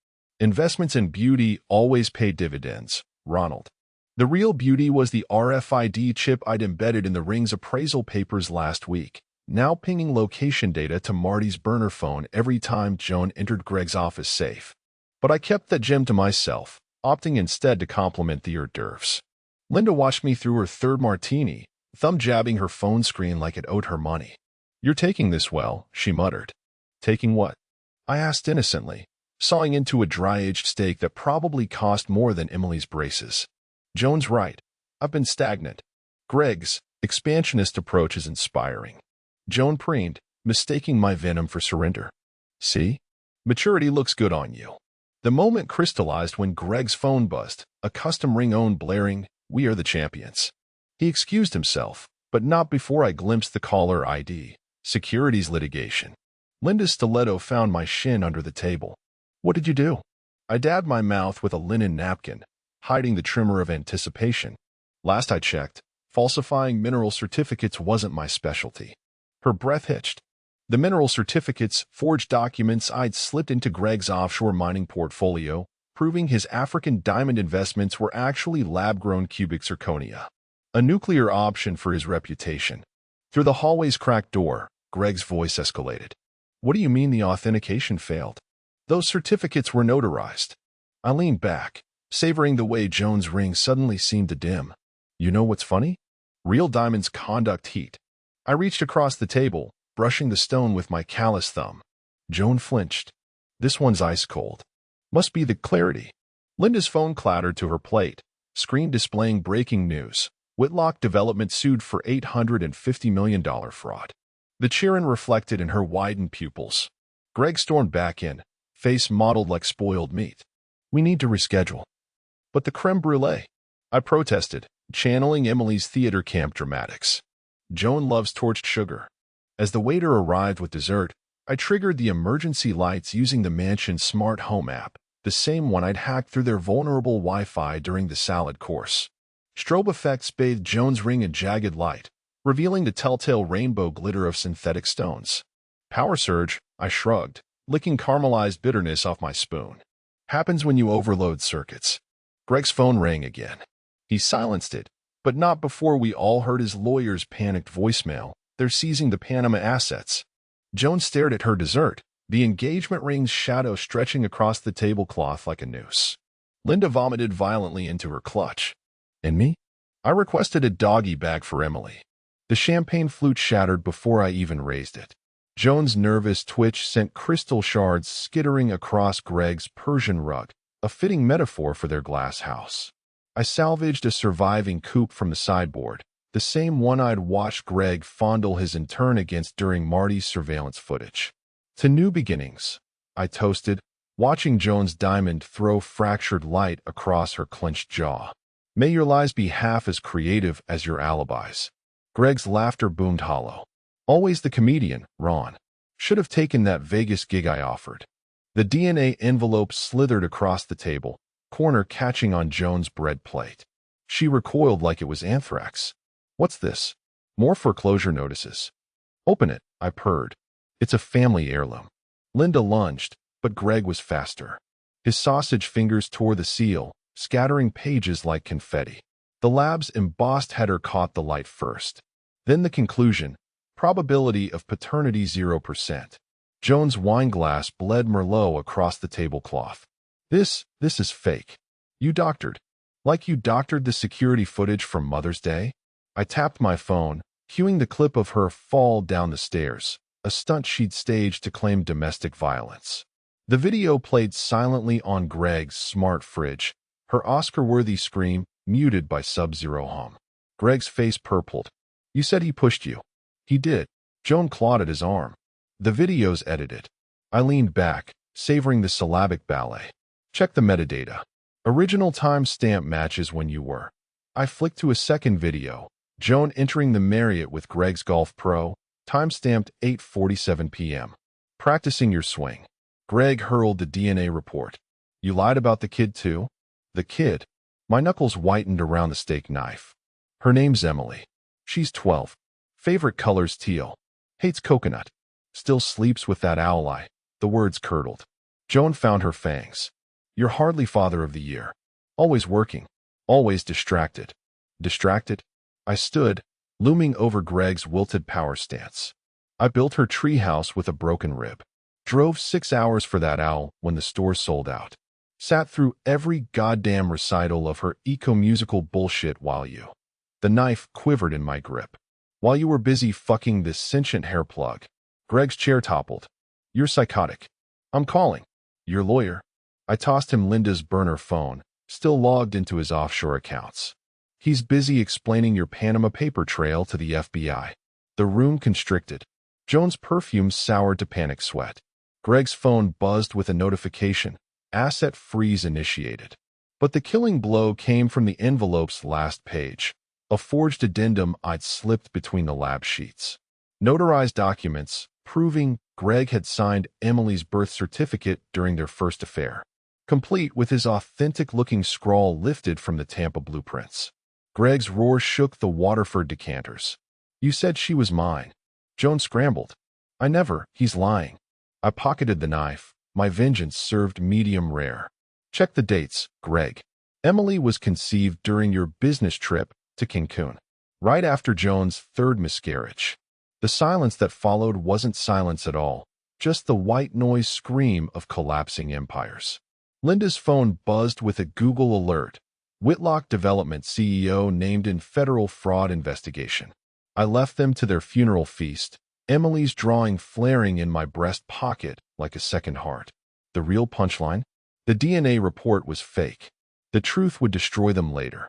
Investments in beauty always pay dividends, Ronald. The real beauty was the RFID chip I'd embedded in the ring's appraisal papers last week, now pinging location data to Marty's burner phone every time Joan entered Greg's office safe. But I kept that gem to myself, opting instead to compliment the hors d'oeuvres. Linda watched me through her third martini, thumb jabbing her phone screen like it owed her money. You're taking this well, she muttered. Taking what? I asked innocently, sawing into a dry-aged steak that probably cost more than Emily's braces. Joan's right. I've been stagnant. Greg's expansionist approach is inspiring. Joan preened, mistaking my venom for surrender. See? Maturity looks good on you. The moment crystallized when Greg's phone buzzed, a custom ringtone blaring, "We are the champions." He excused himself, but not before I glimpsed the caller ID. Securities litigation. Linda's stiletto found my shin under the table. "What did you do?" I dabbed my mouth with a linen napkin, hiding the tremor of anticipation. "Last I checked, falsifying mineral certificates wasn't my specialty." Her breath hitched. The mineral certificates, forged documents I'd slipped into Greg's offshore mining portfolio, proving his African diamond investments were actually lab-grown cubic zirconia. A nuclear option for his reputation. Through the hallway's cracked door, Greg's voice escalated. "What do you mean the authentication failed? Those certificates were notarized." I leaned back, savoring the way Joan's ring suddenly seemed to dim. "You know what's funny? Real diamonds conduct heat." I reached across the table, brushing the stone with my callous thumb. Joan flinched. "This one's ice cold. Must be the clarity." Linda's phone clattered to her plate, screen displaying breaking news. Whitlock Development sued for $850 million fraud. The chagrin reflected in her widened pupils. Greg stormed back in, face mottled like spoiled meat. "We need to reschedule." "But the creme brulee," I protested, channeling Emily's theater camp dramatics. "Joan loves torched sugar." As the waiter arrived with dessert, I triggered the emergency lights using the mansion's smart home app, the same one I'd hacked through their vulnerable Wi-Fi during the salad course. Strobe effects bathed Joan's ring in jagged light, revealing the telltale rainbow glitter of synthetic stones. "Power surge," I shrugged, licking caramelized bitterness off my spoon. "Happens when you overload circuits." Greg's phone rang again. He silenced it, but not before we all heard his lawyer's panicked voicemail. "They're seizing the Panama assets." Joan stared at her dessert, the engagement ring's shadow stretching across the tablecloth like a noose. Linda vomited violently into her clutch. "And me?" I requested a doggy bag for Emily. The champagne flute shattered before I even raised it. Joan's nervous twitch sent crystal shards skittering across Greg's Persian rug, a fitting metaphor for their glass house. I salvaged a surviving coupe from the sideboard, the same one I'd watched Greg fondle his intern against during Marty's surveillance footage. "To new beginnings," I toasted, watching Joan's diamond throw fractured light across her clenched jaw. "May your lies be half as creative as your alibis." Greg's laughter boomed hollow. "Always the comedian, Ron. Should have taken that Vegas gig I offered." The DNA envelope slithered across the table, corner catching on Joan's bread plate. She recoiled like it was anthrax. "What's this?" "More foreclosure notices." "Open it," I purred. "It's a family heirloom." Linda lunged, but Greg was faster. His sausage fingers tore the seal, scattering pages like confetti. The lab's embossed header caught the light first. Then the conclusion, probability of paternity 0%. Joan's wineglass bled Merlot across the tablecloth. This is fake. You doctored. Like you doctored the security footage from Mother's Day?" I tapped my phone, cueing the clip of her fall down the stairs, a stunt she'd staged to claim domestic violence. The video played silently on Greg's smart fridge, her Oscar-worthy scream muted by sub-zero hum. Greg's face purpled. "You said he pushed you." "He did." Joan clawed at his arm. "The video's edited." I leaned back, savoring the syllabic ballet. "Check the metadata. Original timestamp matches when you were." I flicked to a second video, Joan entering the Marriott with Greg's Golf Pro, timestamped 8:47 p.m. "Practicing your swing." Greg hurled the DNA report. "You lied about the kid too?" "The kid?" My knuckles whitened around the steak knife. "Her name's Emily. She's 12. Favorite color's teal. Hates coconut. Still sleeps with that owl eye." The words curdled. Joan found her fangs. "You're hardly father of the year. Always working. Always distracted." "Distracted?" I stood, looming over Greg's wilted power stance. "I built her treehouse with a broken rib. Drove 6 hours for that owl when the store sold out. Sat through every goddamn recital of her eco-musical bullshit while you." The knife quivered in my grip. "While you were busy fucking this sentient hair plug." Greg's chair toppled. "You're psychotic. I'm calling. Your lawyer." I tossed him Linda's burner phone, still logged into his offshore accounts. "He's busy explaining your Panama paper trail to the FBI." The room constricted. Joan's perfume soured to panic sweat. Greg's phone buzzed with a notification. Asset freeze initiated. But the killing blow came from the envelope's last page, a forged addendum I'd slipped between the lab sheets. Notarized documents proving Greg had signed Emily's birth certificate during their first affair, complete with his authentic-looking scrawl lifted from the Tampa blueprints. Greg's roar shook the Waterford decanters. "You said she was mine." Joan scrambled. "I never. He's lying." I pocketed the knife. My vengeance served medium rare. "Check the dates, Greg. Emily was conceived during your business trip to Cancun, right after Joan's third miscarriage." The silence that followed wasn't silence at all, just the white noise scream of collapsing empires. Linda's phone buzzed with a Google alert. Whitlock Development CEO named in federal fraud investigation. I left them to their funeral feast, Emily's drawing flaring in my breast pocket like a second heart. The real punchline? The DNA report was fake. The truth would destroy them later.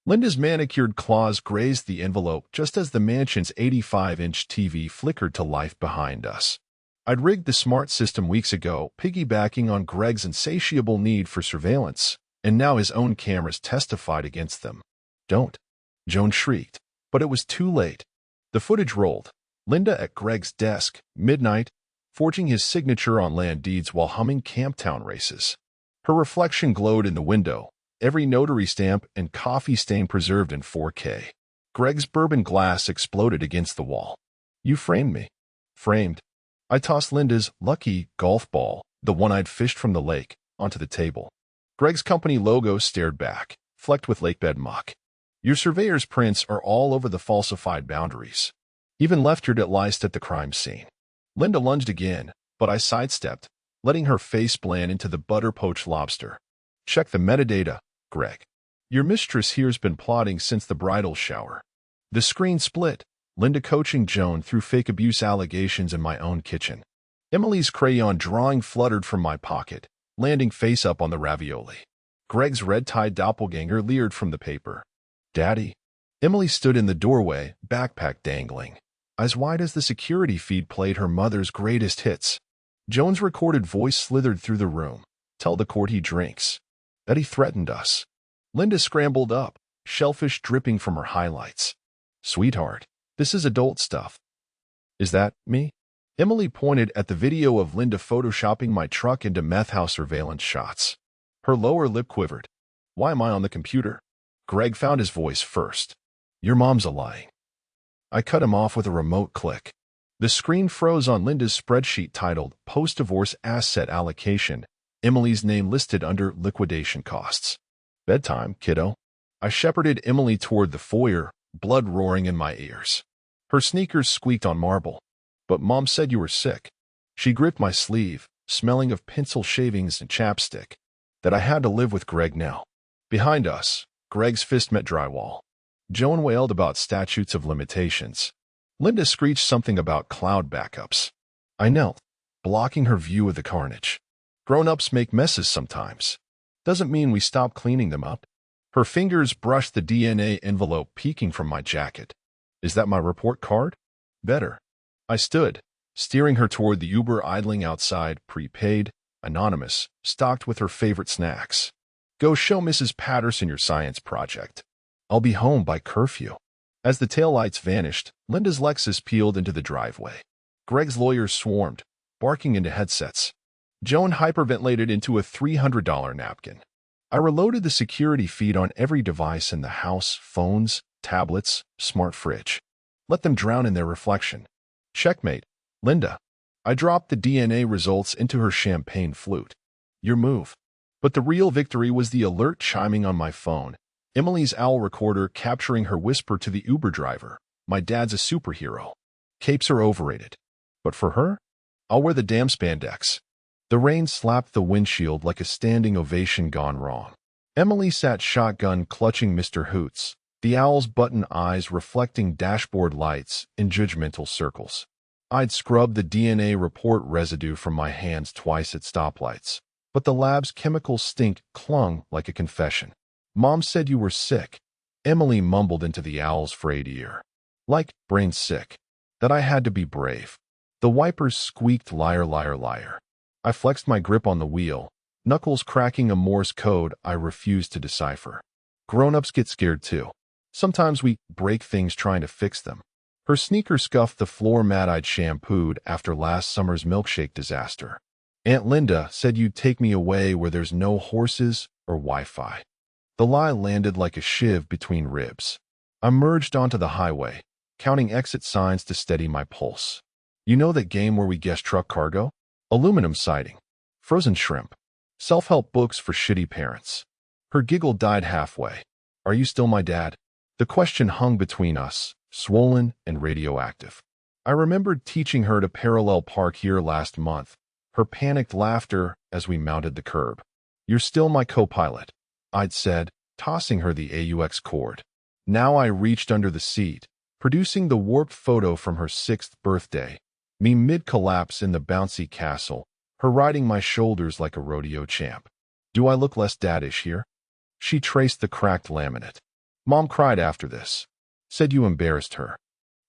Linda's manicured claws grazed the envelope just as the mansion's 85-inch TV flickered to life behind us. I'd rigged the smart system weeks ago, piggybacking on Greg's insatiable need for surveillance, and now his own cameras testified against them. "Don't!" Joan shrieked, but it was too late. The footage rolled. Linda at Greg's desk, midnight, forging his signature on land deeds while humming Camptown races. Her reflection glowed in the window, every notary stamp and coffee stain preserved in 4K. Greg's bourbon glass exploded against the wall. "You framed me." "Framed." I tossed Linda's lucky golf ball, the one I'd fished from the lake, onto the table. Greg's company logo stared back, flecked with lakebed muck. "Your surveyor's prints are all over the falsified boundaries. Even left your lice at the crime scene." Linda lunged again, but I sidestepped, letting her face blend into the butter-poached lobster. "Check the metadata, Greg. Your mistress here's been plotting since the bridal shower." The screen split, Linda coaching Joan through fake abuse allegations in my own kitchen. Emily's crayon drawing fluttered from my pocket, landing face up on the ravioli. Greg's red-tied doppelganger leered from the paper. "Daddy." Emily stood in the doorway, backpack dangling. Eyes wide as the security feed played her mother's greatest hits. Joan's recorded voice slithered through the room. "Tell the court he drinks. That he threatened us." Linda scrambled up, shellfish dripping from her highlights. "Sweetheart, this is adult stuff." "Is that me?" Emily pointed at the video of Linda photoshopping my truck into meth house surveillance shots. Her lower lip quivered. "Why am I on the computer?" Greg found his voice first. "Your mom's a lying." I cut him off with a remote click. The screen froze on Linda's spreadsheet titled Post-Divorce Asset Allocation, Emily's name listed under liquidation costs. "Bedtime, kiddo." I shepherded Emily toward the foyer, blood roaring in my ears. Her sneakers squeaked on marble. "But Mom said you were sick." She gripped my sleeve, smelling of pencil shavings and chapstick. That I had to live with Greg now. Behind us, Greg's fist met drywall. Joan wailed about statutes of limitations. Linda screeched something about cloud backups. I knelt, blocking her view of the carnage. "Grown-ups make messes sometimes. Doesn't mean we stop cleaning them up." Her fingers brushed the DNA envelope peeking from my jacket. "Is that my report card?" "Better." I stood, steering her toward the Uber idling outside, prepaid, anonymous, stocked with her favorite snacks. "Go show Mrs. Patterson your science project. I'll be home by curfew." As the taillights vanished, Linda's Lexus peeled into the driveway. Greg's lawyers swarmed, barking into headsets. Joan hyperventilated into a $300 napkin. I reloaded the security feed on every device in the house, phones, tablets, smart fridge. Let them drown in their reflection. Checkmate, Linda. I dropped the DNA results into her champagne flute. Your move. But the real victory was the alert chiming on my phone. Emily's owl recorder capturing her whisper to the Uber driver. "My dad's a superhero. Capes are overrated. But for her, I'll wear the damn spandex." The rain slapped the windshield like a standing ovation gone wrong. Emily sat shotgun clutching Mr. Hoots, the owl's button eyes reflecting dashboard lights in judgmental circles. I'd scrubbed the DNA report residue from my hands twice at stoplights, but the lab's chemical stink clung like a confession. "Mom said you were sick," Emily mumbled into the owl's frayed ear. Like brain sick. That I had to be brave. The wipers squeaked liar, liar, liar. I flexed my grip on the wheel, knuckles cracking a Morse code I refuse to decipher. Grown-ups get scared too. Sometimes we break things trying to fix them. Her sneaker scuffed the floor mat I'd shampooed after last summer's milkshake disaster. Aunt Linda said you'd take me away where there's no horses or Wi-Fi. The lie landed like a shiv between ribs. I merged onto the highway, counting exit signs to steady my pulse. You know that game where we guess truck cargo? Aluminum siding. Frozen shrimp. Self-help books for shitty parents. Her giggle died halfway. Are you still my dad? The question hung between us, swollen and radioactive. I remembered teaching her to parallel park here last month, her panicked laughter as we mounted the curb. You're still my co-pilot, I'd said, tossing her the AUX cord. Now I reached under the seat, producing the warped photo from her 6th birthday, me mid-collapse in the bouncy castle, her riding my shoulders like a rodeo champ. Do I look less daddish here? She traced the cracked laminate. Mom cried after this. Said you embarrassed her.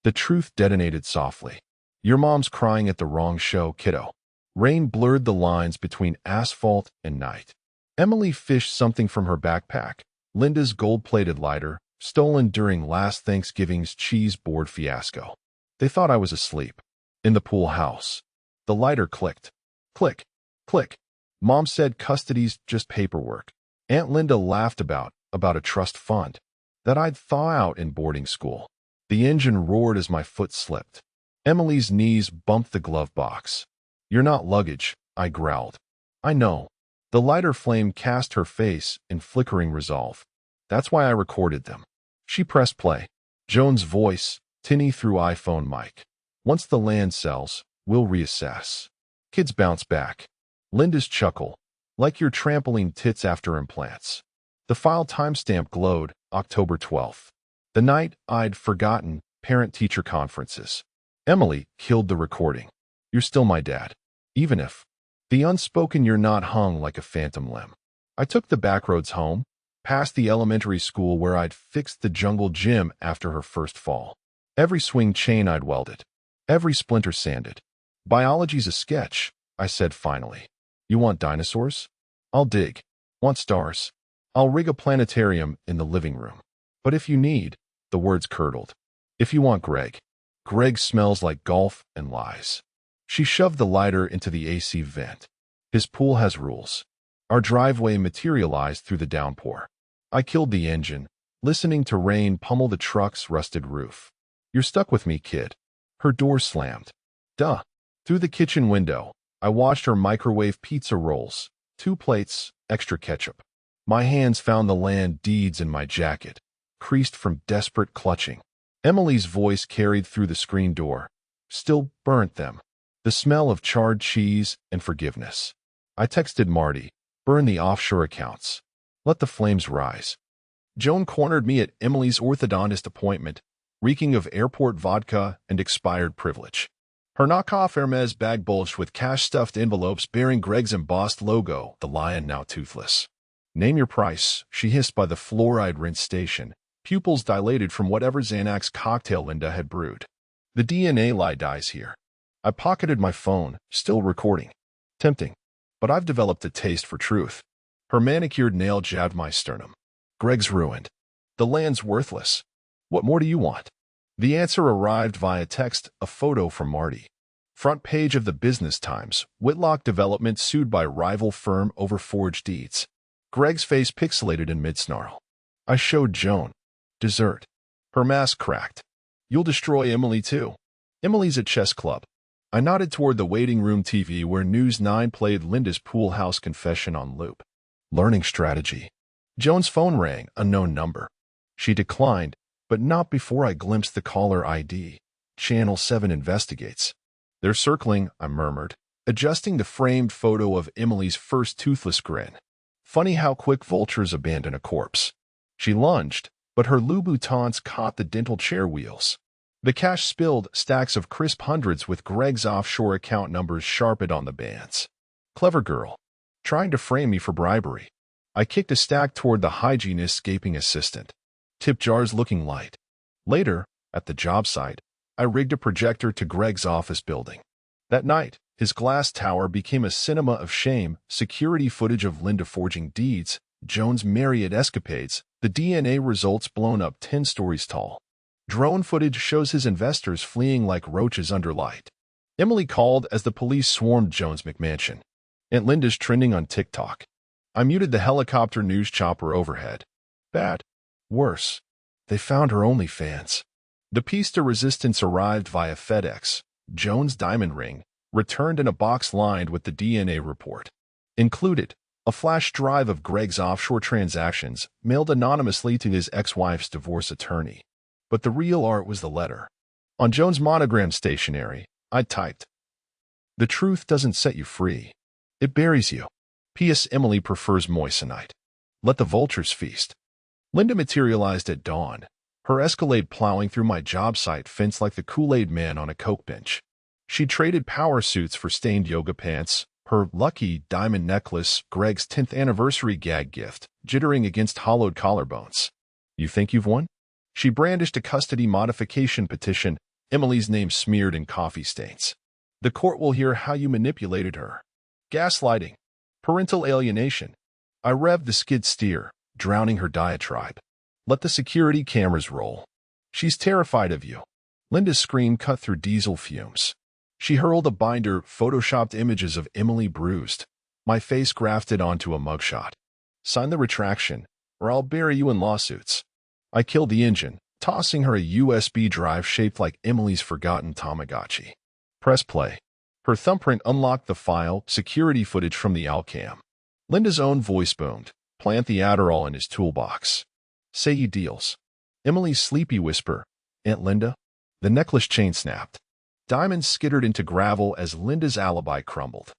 The truth detonated softly. Your mom's crying at the wrong show, kiddo. Rain blurred the lines between asphalt and night. Emily fished something from her backpack, Linda's gold-plated lighter, stolen during last Thanksgiving's cheese board fiasco. They thought I was asleep. In the pool house. The lighter clicked. Click. Click. Mom said custody's just paperwork. Aunt Linda laughed about a trust fund that I'd thaw out in boarding school. The engine roared as my foot slipped. Emily's knees bumped the glove box. You're not luggage, I growled. I know. The lighter flame cast her face in flickering resolve. That's why I recorded them. She pressed play. Joan's voice, tinny through iPhone mic. Once the land sells, we'll reassess. Kids bounce back. Linda's chuckle. Like your trampoline tits after implants. The file timestamp glowed, October 12th. The night I'd forgotten parent-teacher conferences. Emily killed the recording. You're still my dad. Even if. The unspoken you're not hung like a phantom limb. I took the backroads home, past the elementary school where I'd fixed the jungle gym after her first fall. Every swing chain I'd welded. Every splinter sanded. Biology's a sketch, I said finally. You want dinosaurs? I'll dig. Want stars? I'll rig a planetarium in the living room. But if you need, the words curdled. If you want Greg. Greg smells like golf and lies. She shoved the lighter into the AC vent. His pool has rules. Our driveway materialized through the downpour. I killed the engine, listening to rain pummel the truck's rusted roof. You're stuck with me, kid. Her door slammed. Duh. Through the kitchen window, I watched her microwave pizza rolls, 2 plates, extra ketchup. My hands found the land deeds in my jacket, creased from desperate clutching. Emily's voice carried through the screen door. Still burnt them. The smell of charred cheese and forgiveness. I texted Marty, burn the offshore accounts. Let the flames rise. Joan cornered me at Emily's orthodontist appointment, reeking of airport vodka and expired privilege. Her knockoff Hermes bag bulged with cash-stuffed envelopes bearing Greg's embossed logo, the lion now toothless. Name your price, she hissed by the fluoride rinse station, pupils dilated from whatever Xanax cocktail Linda had brewed. The DNA lie dies here. I pocketed my phone, still recording. Tempting. But I've developed a taste for truth. Her manicured nail jabbed my sternum. Greg's ruined. The land's worthless. What more do you want? The answer arrived via text, a photo from Marty. Front page of the Business Times, Whitlock Development sued by rival firm over forged deeds. Greg's face pixelated in mid-snarl. I showed Joan. Dessert. Her mask cracked. You'll destroy Emily too. Emily's at chess club. I nodded toward the waiting room TV where News 9 played Linda's pool house confession on loop. Learning strategy. Joan's phone rang, unknown number. She declined, but not before I glimpsed the caller ID. Channel 7 investigates. They're circling, I murmured, adjusting the framed photo of Emily's first toothless grin. Funny how quick vultures abandon a corpse. She lunged, but her Louboutins caught the dental chair wheels. The cash spilled, stacks of crisp hundreds with Greg's offshore account numbers sharpened on the bands. Clever girl. Trying to frame me for bribery. I kicked a stack toward the hygienist's gaping assistant. Tip jars looking light. Later, at the job site, I rigged a projector to Greg's office building. That night, His glass tower became a cinema of shame, security footage of Linda forging deeds, Joan's myriad escapades, the DNA results blown up 10 stories tall. Drone footage shows his investors fleeing like roaches under light. Emily called as the police swarmed Joan's McMansion. Aunt Linda's trending on TikTok. I muted the helicopter news chopper overhead. Bad. Worse. They found her OnlyFans. The piece de resistance arrived via FedEx. Joan's diamond ring, returned in a box lined with the DNA report. Included, a flash drive of Greg's offshore transactions, mailed anonymously to his ex-wife's divorce attorney. But the real art was the letter. On Joan's monogram stationery, I typed, "The truth doesn't set you free. It buries you. P.S. Emily prefers moissanite. Let the vultures feast." Linda materialized at dawn, her Escalade plowing through my job site fence like the Kool-Aid man on a coke bench. She traded power suits for stained yoga pants, her lucky diamond necklace, Greg's 10th anniversary gag gift, jittering against hollowed collarbones. You think you've won? She brandished a custody modification petition, Emily's name smeared in coffee stains. The court will hear how you manipulated her. Gaslighting. Parental alienation. I revved the skid steer, drowning her diatribe. Let the security cameras roll. She's terrified of you. Linda's scream cut through diesel fumes. She hurled a binder, photoshopped images of Emily bruised, my face grafted onto a mugshot. Sign the retraction, or I'll bury you in lawsuits. I killed the engine, tossing her a USB drive shaped like Emily's forgotten Tamagotchi. Press play. Her thumbprint unlocked the file, security footage from the Alcam. Linda's own voice boomed. Plant the Adderall in his toolbox. Say he deals. Emily's sleepy whisper. Aunt Linda? The necklace chain snapped. Diamonds skittered into gravel as Linda's alibi crumbled.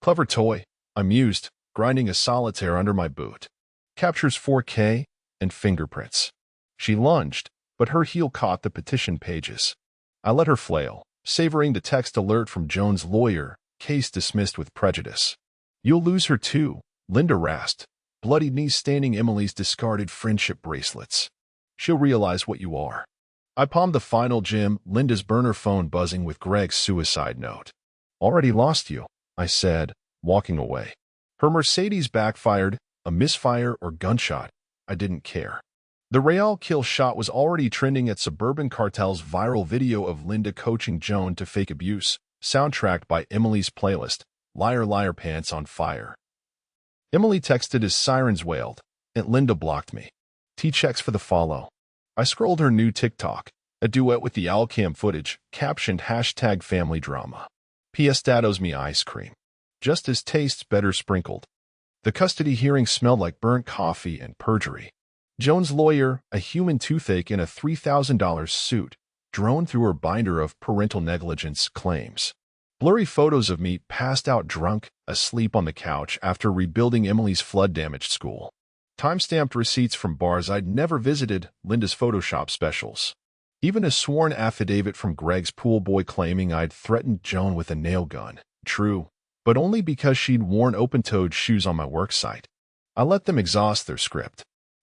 Clever toy, I mused, grinding a solitaire under my boot. Captures 4K and fingerprints. She lunged, but her heel caught the petition pages. I let her flail, savoring the text alert from Joan's lawyer, case dismissed with prejudice. You'll lose her too, Linda rasped, bloody knees staining Emily's discarded friendship bracelets. She'll realize what you are. I palmed the final gem, Linda's burner phone buzzing with Greg's suicide note. Already lost you, I said, walking away. Her Mercedes backfired, a misfire or gunshot, I didn't care. The Real kill shot was already trending at Suburban Cartel's viral video of Linda coaching Joan to fake abuse, soundtracked by Emily's playlist, Liar Liar Pants on Fire. Emily texted as sirens wailed, and Linda blocked me. T-checks for the follow. I scrolled her new TikTok, a duet with the Alcam footage, captioned hashtag family drama. P.S. Dad owes me ice cream. Just as tastes better sprinkled. The custody hearing smelled like burnt coffee and perjury. Joan's lawyer, a human toothache in a $3,000 suit, droned through her binder of parental negligence claims. Blurry photos of me passed out drunk, asleep on the couch after rebuilding Emily's flood-damaged school. Time-stamped receipts from bars I'd never visited, Linda's Photoshop specials. Even a sworn affidavit from Greg's pool boy claiming I'd threatened Joan with a nail gun. True, but only because she'd worn open-toed shoes on my work site. I let them exhaust their script.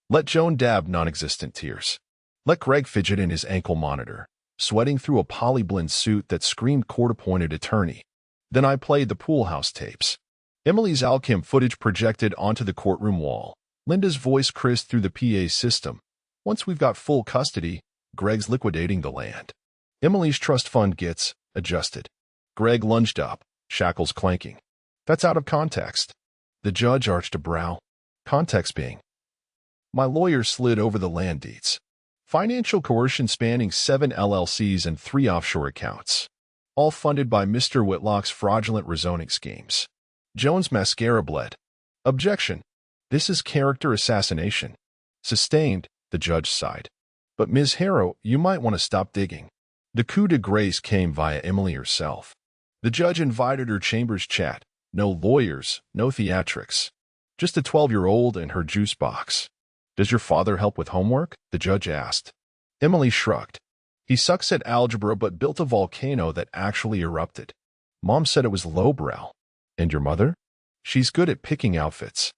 Let Joan dab non-existent tears. Let Greg fidget in his ankle monitor, sweating through a polyblend suit that screamed court-appointed attorney. Then I played the pool house tapes. Emily's Alcam footage projected onto the courtroom wall. Linda's voice crisped through the PA system. Once we've got full custody, Greg's liquidating the land. Emily's trust fund gets adjusted. Greg lunged up, shackles clanking. That's out of context. The judge arched a brow. Context being. My lawyer slid over the land deeds. Financial coercion spanning 7 LLCs and 3 offshore accounts. All funded by Mr. Whitlock's fraudulent rezoning schemes. Joan's mascara bled. Objection. This is character assassination. Sustained, the judge sighed. But Ms. Harrow, you might want to stop digging. The coup de grace came via Emily herself. The judge invited her chambers chat. No lawyers, no theatrics. Just a 12-year-old and her juice box. Does your father help with homework? The judge asked. Emily shrugged. He sucks at algebra but built a volcano that actually erupted. Mom said it was lowbrow. And your mother? She's good at picking outfits.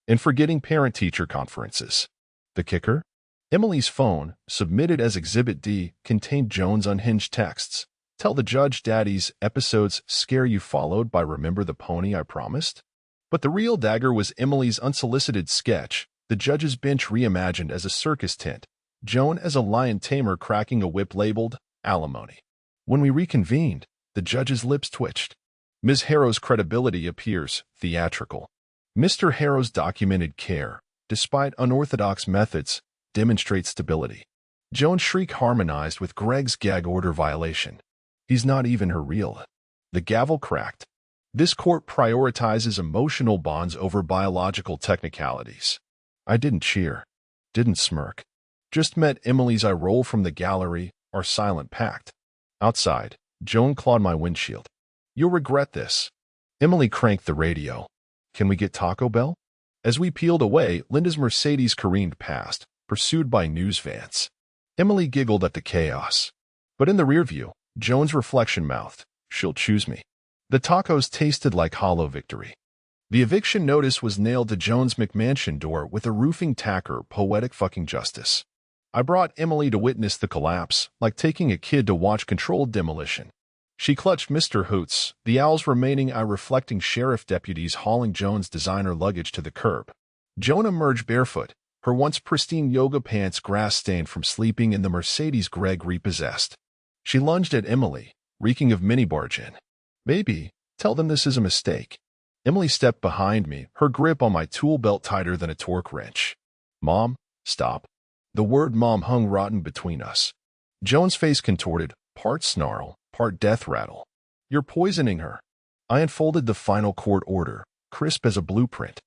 And forgetting parent-teacher conferences. The kicker? Emily's phone, submitted as Exhibit D, contained Joan's unhinged texts. Tell the judge daddy's episodes scare you followed by Remember the Pony I Promised? But the real dagger was Emily's unsolicited sketch, the judge's bench reimagined as a circus tent, Joan as a lion tamer cracking a whip labeled alimony. When we reconvened, the judge's lips twitched. Ms. Harrow's credibility appears theatrical. Mr. Harrow's documented care, despite unorthodox methods, demonstrates stability. Joan's shriek harmonized with Greg's gag order violation. He's not even her real. The gavel cracked. This court prioritizes emotional bonds over biological technicalities. I didn't cheer, didn't smirk. Just met Emily's eye roll from the gallery, our silent pact. Outside, Joan clawed my windshield. You'll regret this. Emily cranked the radio. Can we get Taco Bell? As we peeled away, Linda's Mercedes careened past, pursued by news vans. Emily giggled at the chaos. But in the rear view, Joan's reflection mouthed, she'll choose me. The tacos tasted like hollow victory. The eviction notice was nailed to Joan's McMansion door with a roofing tacker, poetic fucking justice. I brought Emily to witness the collapse, like taking a kid to watch controlled demolition. She clutched Mr. Hoots, the owl's remaining eye-reflecting sheriff deputies hauling Joan's designer luggage to the curb. Joan emerged barefoot, her once pristine yoga pants grass-stained from sleeping in the Mercedes Greg repossessed. She lunged at Emily, reeking of minibar gin. Baby, tell them this is a mistake. Emily stepped behind me, her grip on my tool belt tighter than a torque wrench. Mom, stop. The word mom hung rotten between us. Joan's face contorted, part snarl, part death rattle. You're poisoning her. I unfolded the final court order, crisp as a blueprint.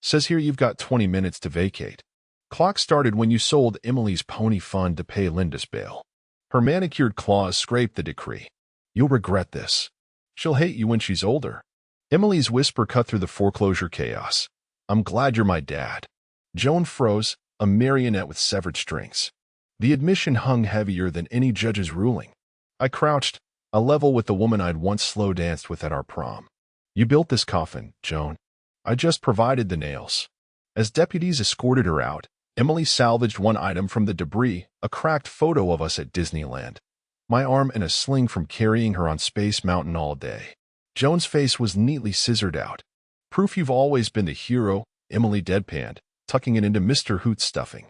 Says here you've got 20 minutes to vacate. Clock started when you sold Emily's pony fund to pay Linda's bail. Her manicured claws scraped the decree. You'll regret this. She'll hate you when she's older. Emily's whisper cut through the foreclosure chaos. I'm glad you're my dad. Joan froze, a marionette with severed strings. The admission hung heavier than any judge's ruling. I crouched, a level with the woman I'd once slow danced with at our prom. You built this coffin, Joan. I just provided the nails. As deputies escorted her out, Emily salvaged one item from the debris, a cracked photo of us at Disneyland. My arm in a sling from carrying her on Space Mountain all day. Joan's face was neatly scissored out. Proof you've always been the hero, Emily deadpanned, tucking it into Mr. Hoot's stuffing.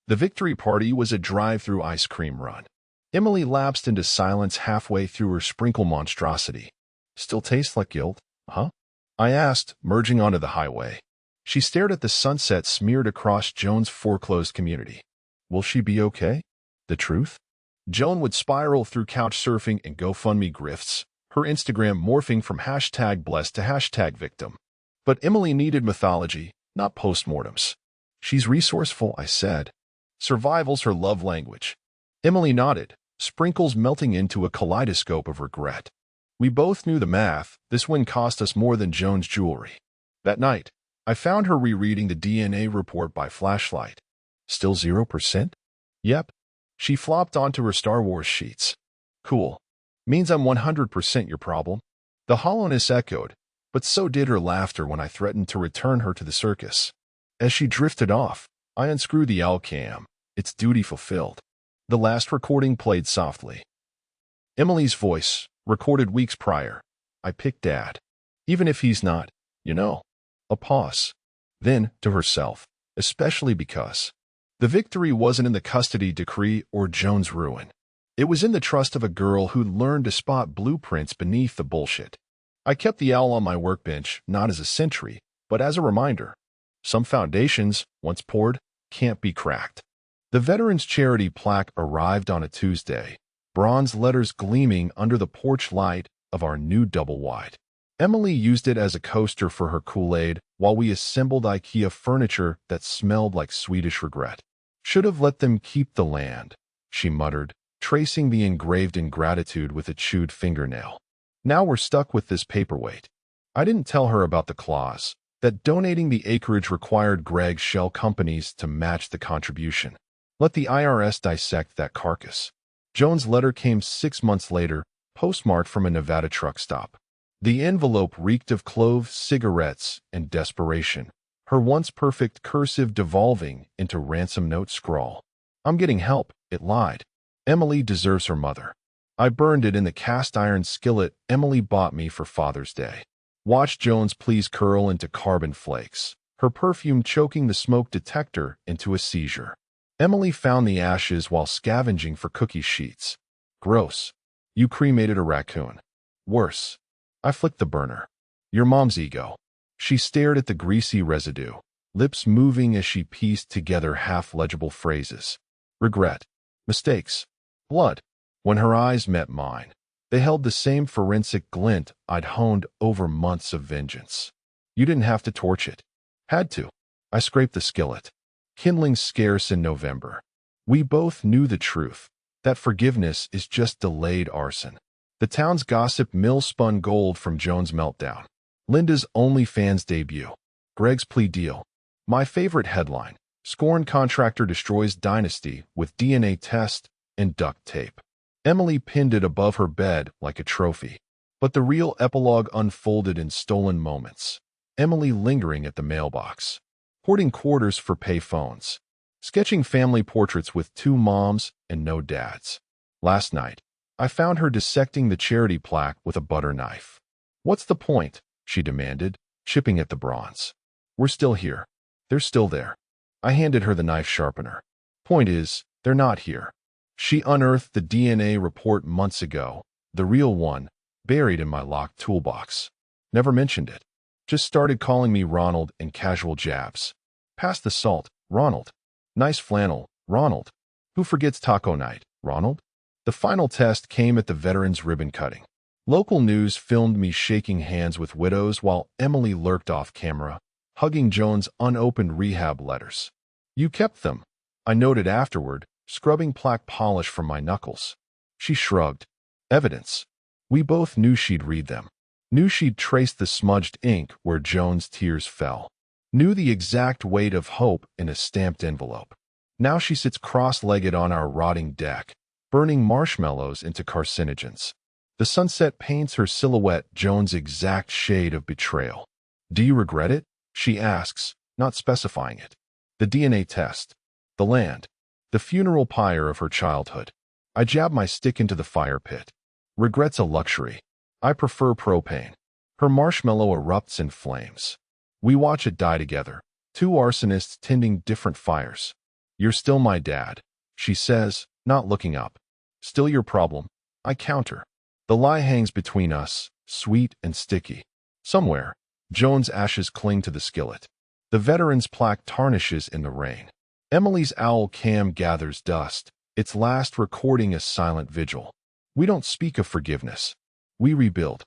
The victory party was a drive-through ice cream run. Emily lapsed into silence halfway through her sprinkle monstrosity. Still tastes like guilt, huh? I asked, merging onto the highway. She stared at the sunset smeared across Joan's foreclosed community. Will she be okay? The truth? Joan would spiral through couch surfing and GoFundMe grifts, her Instagram morphing from #blessed to #victim. But Emily needed mythology, not postmortems. She's resourceful, I said. Survival's her love language. Emily nodded, sprinkles melting into a kaleidoscope of regret. We both knew the math. This win cost us more than Joan's jewelry. That night, I found her rereading the DNA report by flashlight. Still 0%? Yep. She flopped onto her Star Wars sheets. Cool. Means I'm 100% your problem. The hollowness echoed, but so did her laughter when I threatened to return her to the circus. As she drifted off, I unscrewed the owl cam, its duty fulfilled. The last recording played softly. Emily's voice, recorded weeks prior. I picked Dad. Even if he's not, you know. A pause. Then, to herself, especially because the victory wasn't in the custody decree or Joan's ruin. It was in the trust of a girl who'd learned to spot blueprints beneath the bullshit. I kept the owl on my workbench, not as a sentry, but as a reminder. Some foundations, once poured, can't be cracked. The Veterans Charity plaque arrived on a Tuesday, bronze letters gleaming under the porch light of our new double-wide. Emily used it as a coaster for her Kool-Aid while we assembled IKEA furniture that smelled like Swedish regret. Should have let them keep the land, she muttered, tracing the engraved ingratitude with a chewed fingernail. Now we're stuck with this paperweight. I didn't tell her about the clause, that donating the acreage required Greg's shell companies to match the contribution. Let the IRS dissect that carcass. Joan's letter came 6 months later, postmarked from a Nevada truck stop. The envelope reeked of cloves, cigarettes, and desperation, her once perfect cursive devolving into ransom note scrawl. I'm getting help, it lied. Emily deserves her mother. I burned it in the cast-iron skillet Emily bought me for Father's Day. Watched Joan's pleas curl into carbon flakes, her perfume choking the smoke detector into a seizure. Emily found the ashes while scavenging for cookie sheets. Gross. You cremated a raccoon. Worse. I flicked the burner. Your mom's ego. She stared at the greasy residue, lips moving as she pieced together half-legible phrases. Regret. Mistakes. Blood. When her eyes met mine, they held the same forensic glint I'd honed over months of vengeance. You didn't have to torch it. Had to. I scraped the skillet. Kindling scarce in November. We both knew the truth, that forgiveness is just delayed arson. The town's gossip mill spun gold from Joan's meltdown. Linda's OnlyFans debut. Greg's plea deal. My favorite headline. Scorn contractor destroys dynasty with DNA test and duct tape. Emily pinned it above her bed like a trophy. But the real epilogue unfolded in stolen moments. Emily lingering at the mailbox. Hoarding quarters for pay phones. Sketching family portraits with 2 moms and no dads. Last night, I found her dissecting the charity plaque with a butter knife. What's the point? She demanded, chipping at the bronze. We're still here. They're still there. I handed her the knife sharpener. Point is, they're not here. She unearthed the DNA report months ago, the real one, buried in my locked toolbox. Never mentioned it. Just started calling me Ronald in casual jabs. Pass the salt, Ronald. Nice flannel, Ronald. Who forgets taco night, Ronald? The final test came at the veterans' ribbon cutting. Local news filmed me shaking hands with widows while Emily lurked off camera, hugging Joan's unopened rehab letters. You kept them, I noted afterward, scrubbing plaque polish from my knuckles. She shrugged. Evidence. We both knew she'd read them. Knew she'd traced the smudged ink where Joan's tears fell. Knew the exact weight of hope in a stamped envelope. Now she sits cross-legged on our rotting deck, burning marshmallows into carcinogens. The sunset paints her silhouette Joan's exact shade of betrayal. Do you regret it? She asks, not specifying it. The DNA test. The land. The funeral pyre of her childhood. I jab my stick into the fire pit. Regret's a luxury. I prefer propane. Her marshmallow erupts in flames. We watch it die together, 2 arsonists tending different fires. You're still my dad, she says, not looking up. Still your problem, I counter. The lie hangs between us, sweet and sticky. Somewhere, Joan's ashes cling to the skillet. The veteran's plaque tarnishes in the rain. Emily's owl cam gathers dust, its last recording a silent vigil. We don't speak of forgiveness. We rebuild.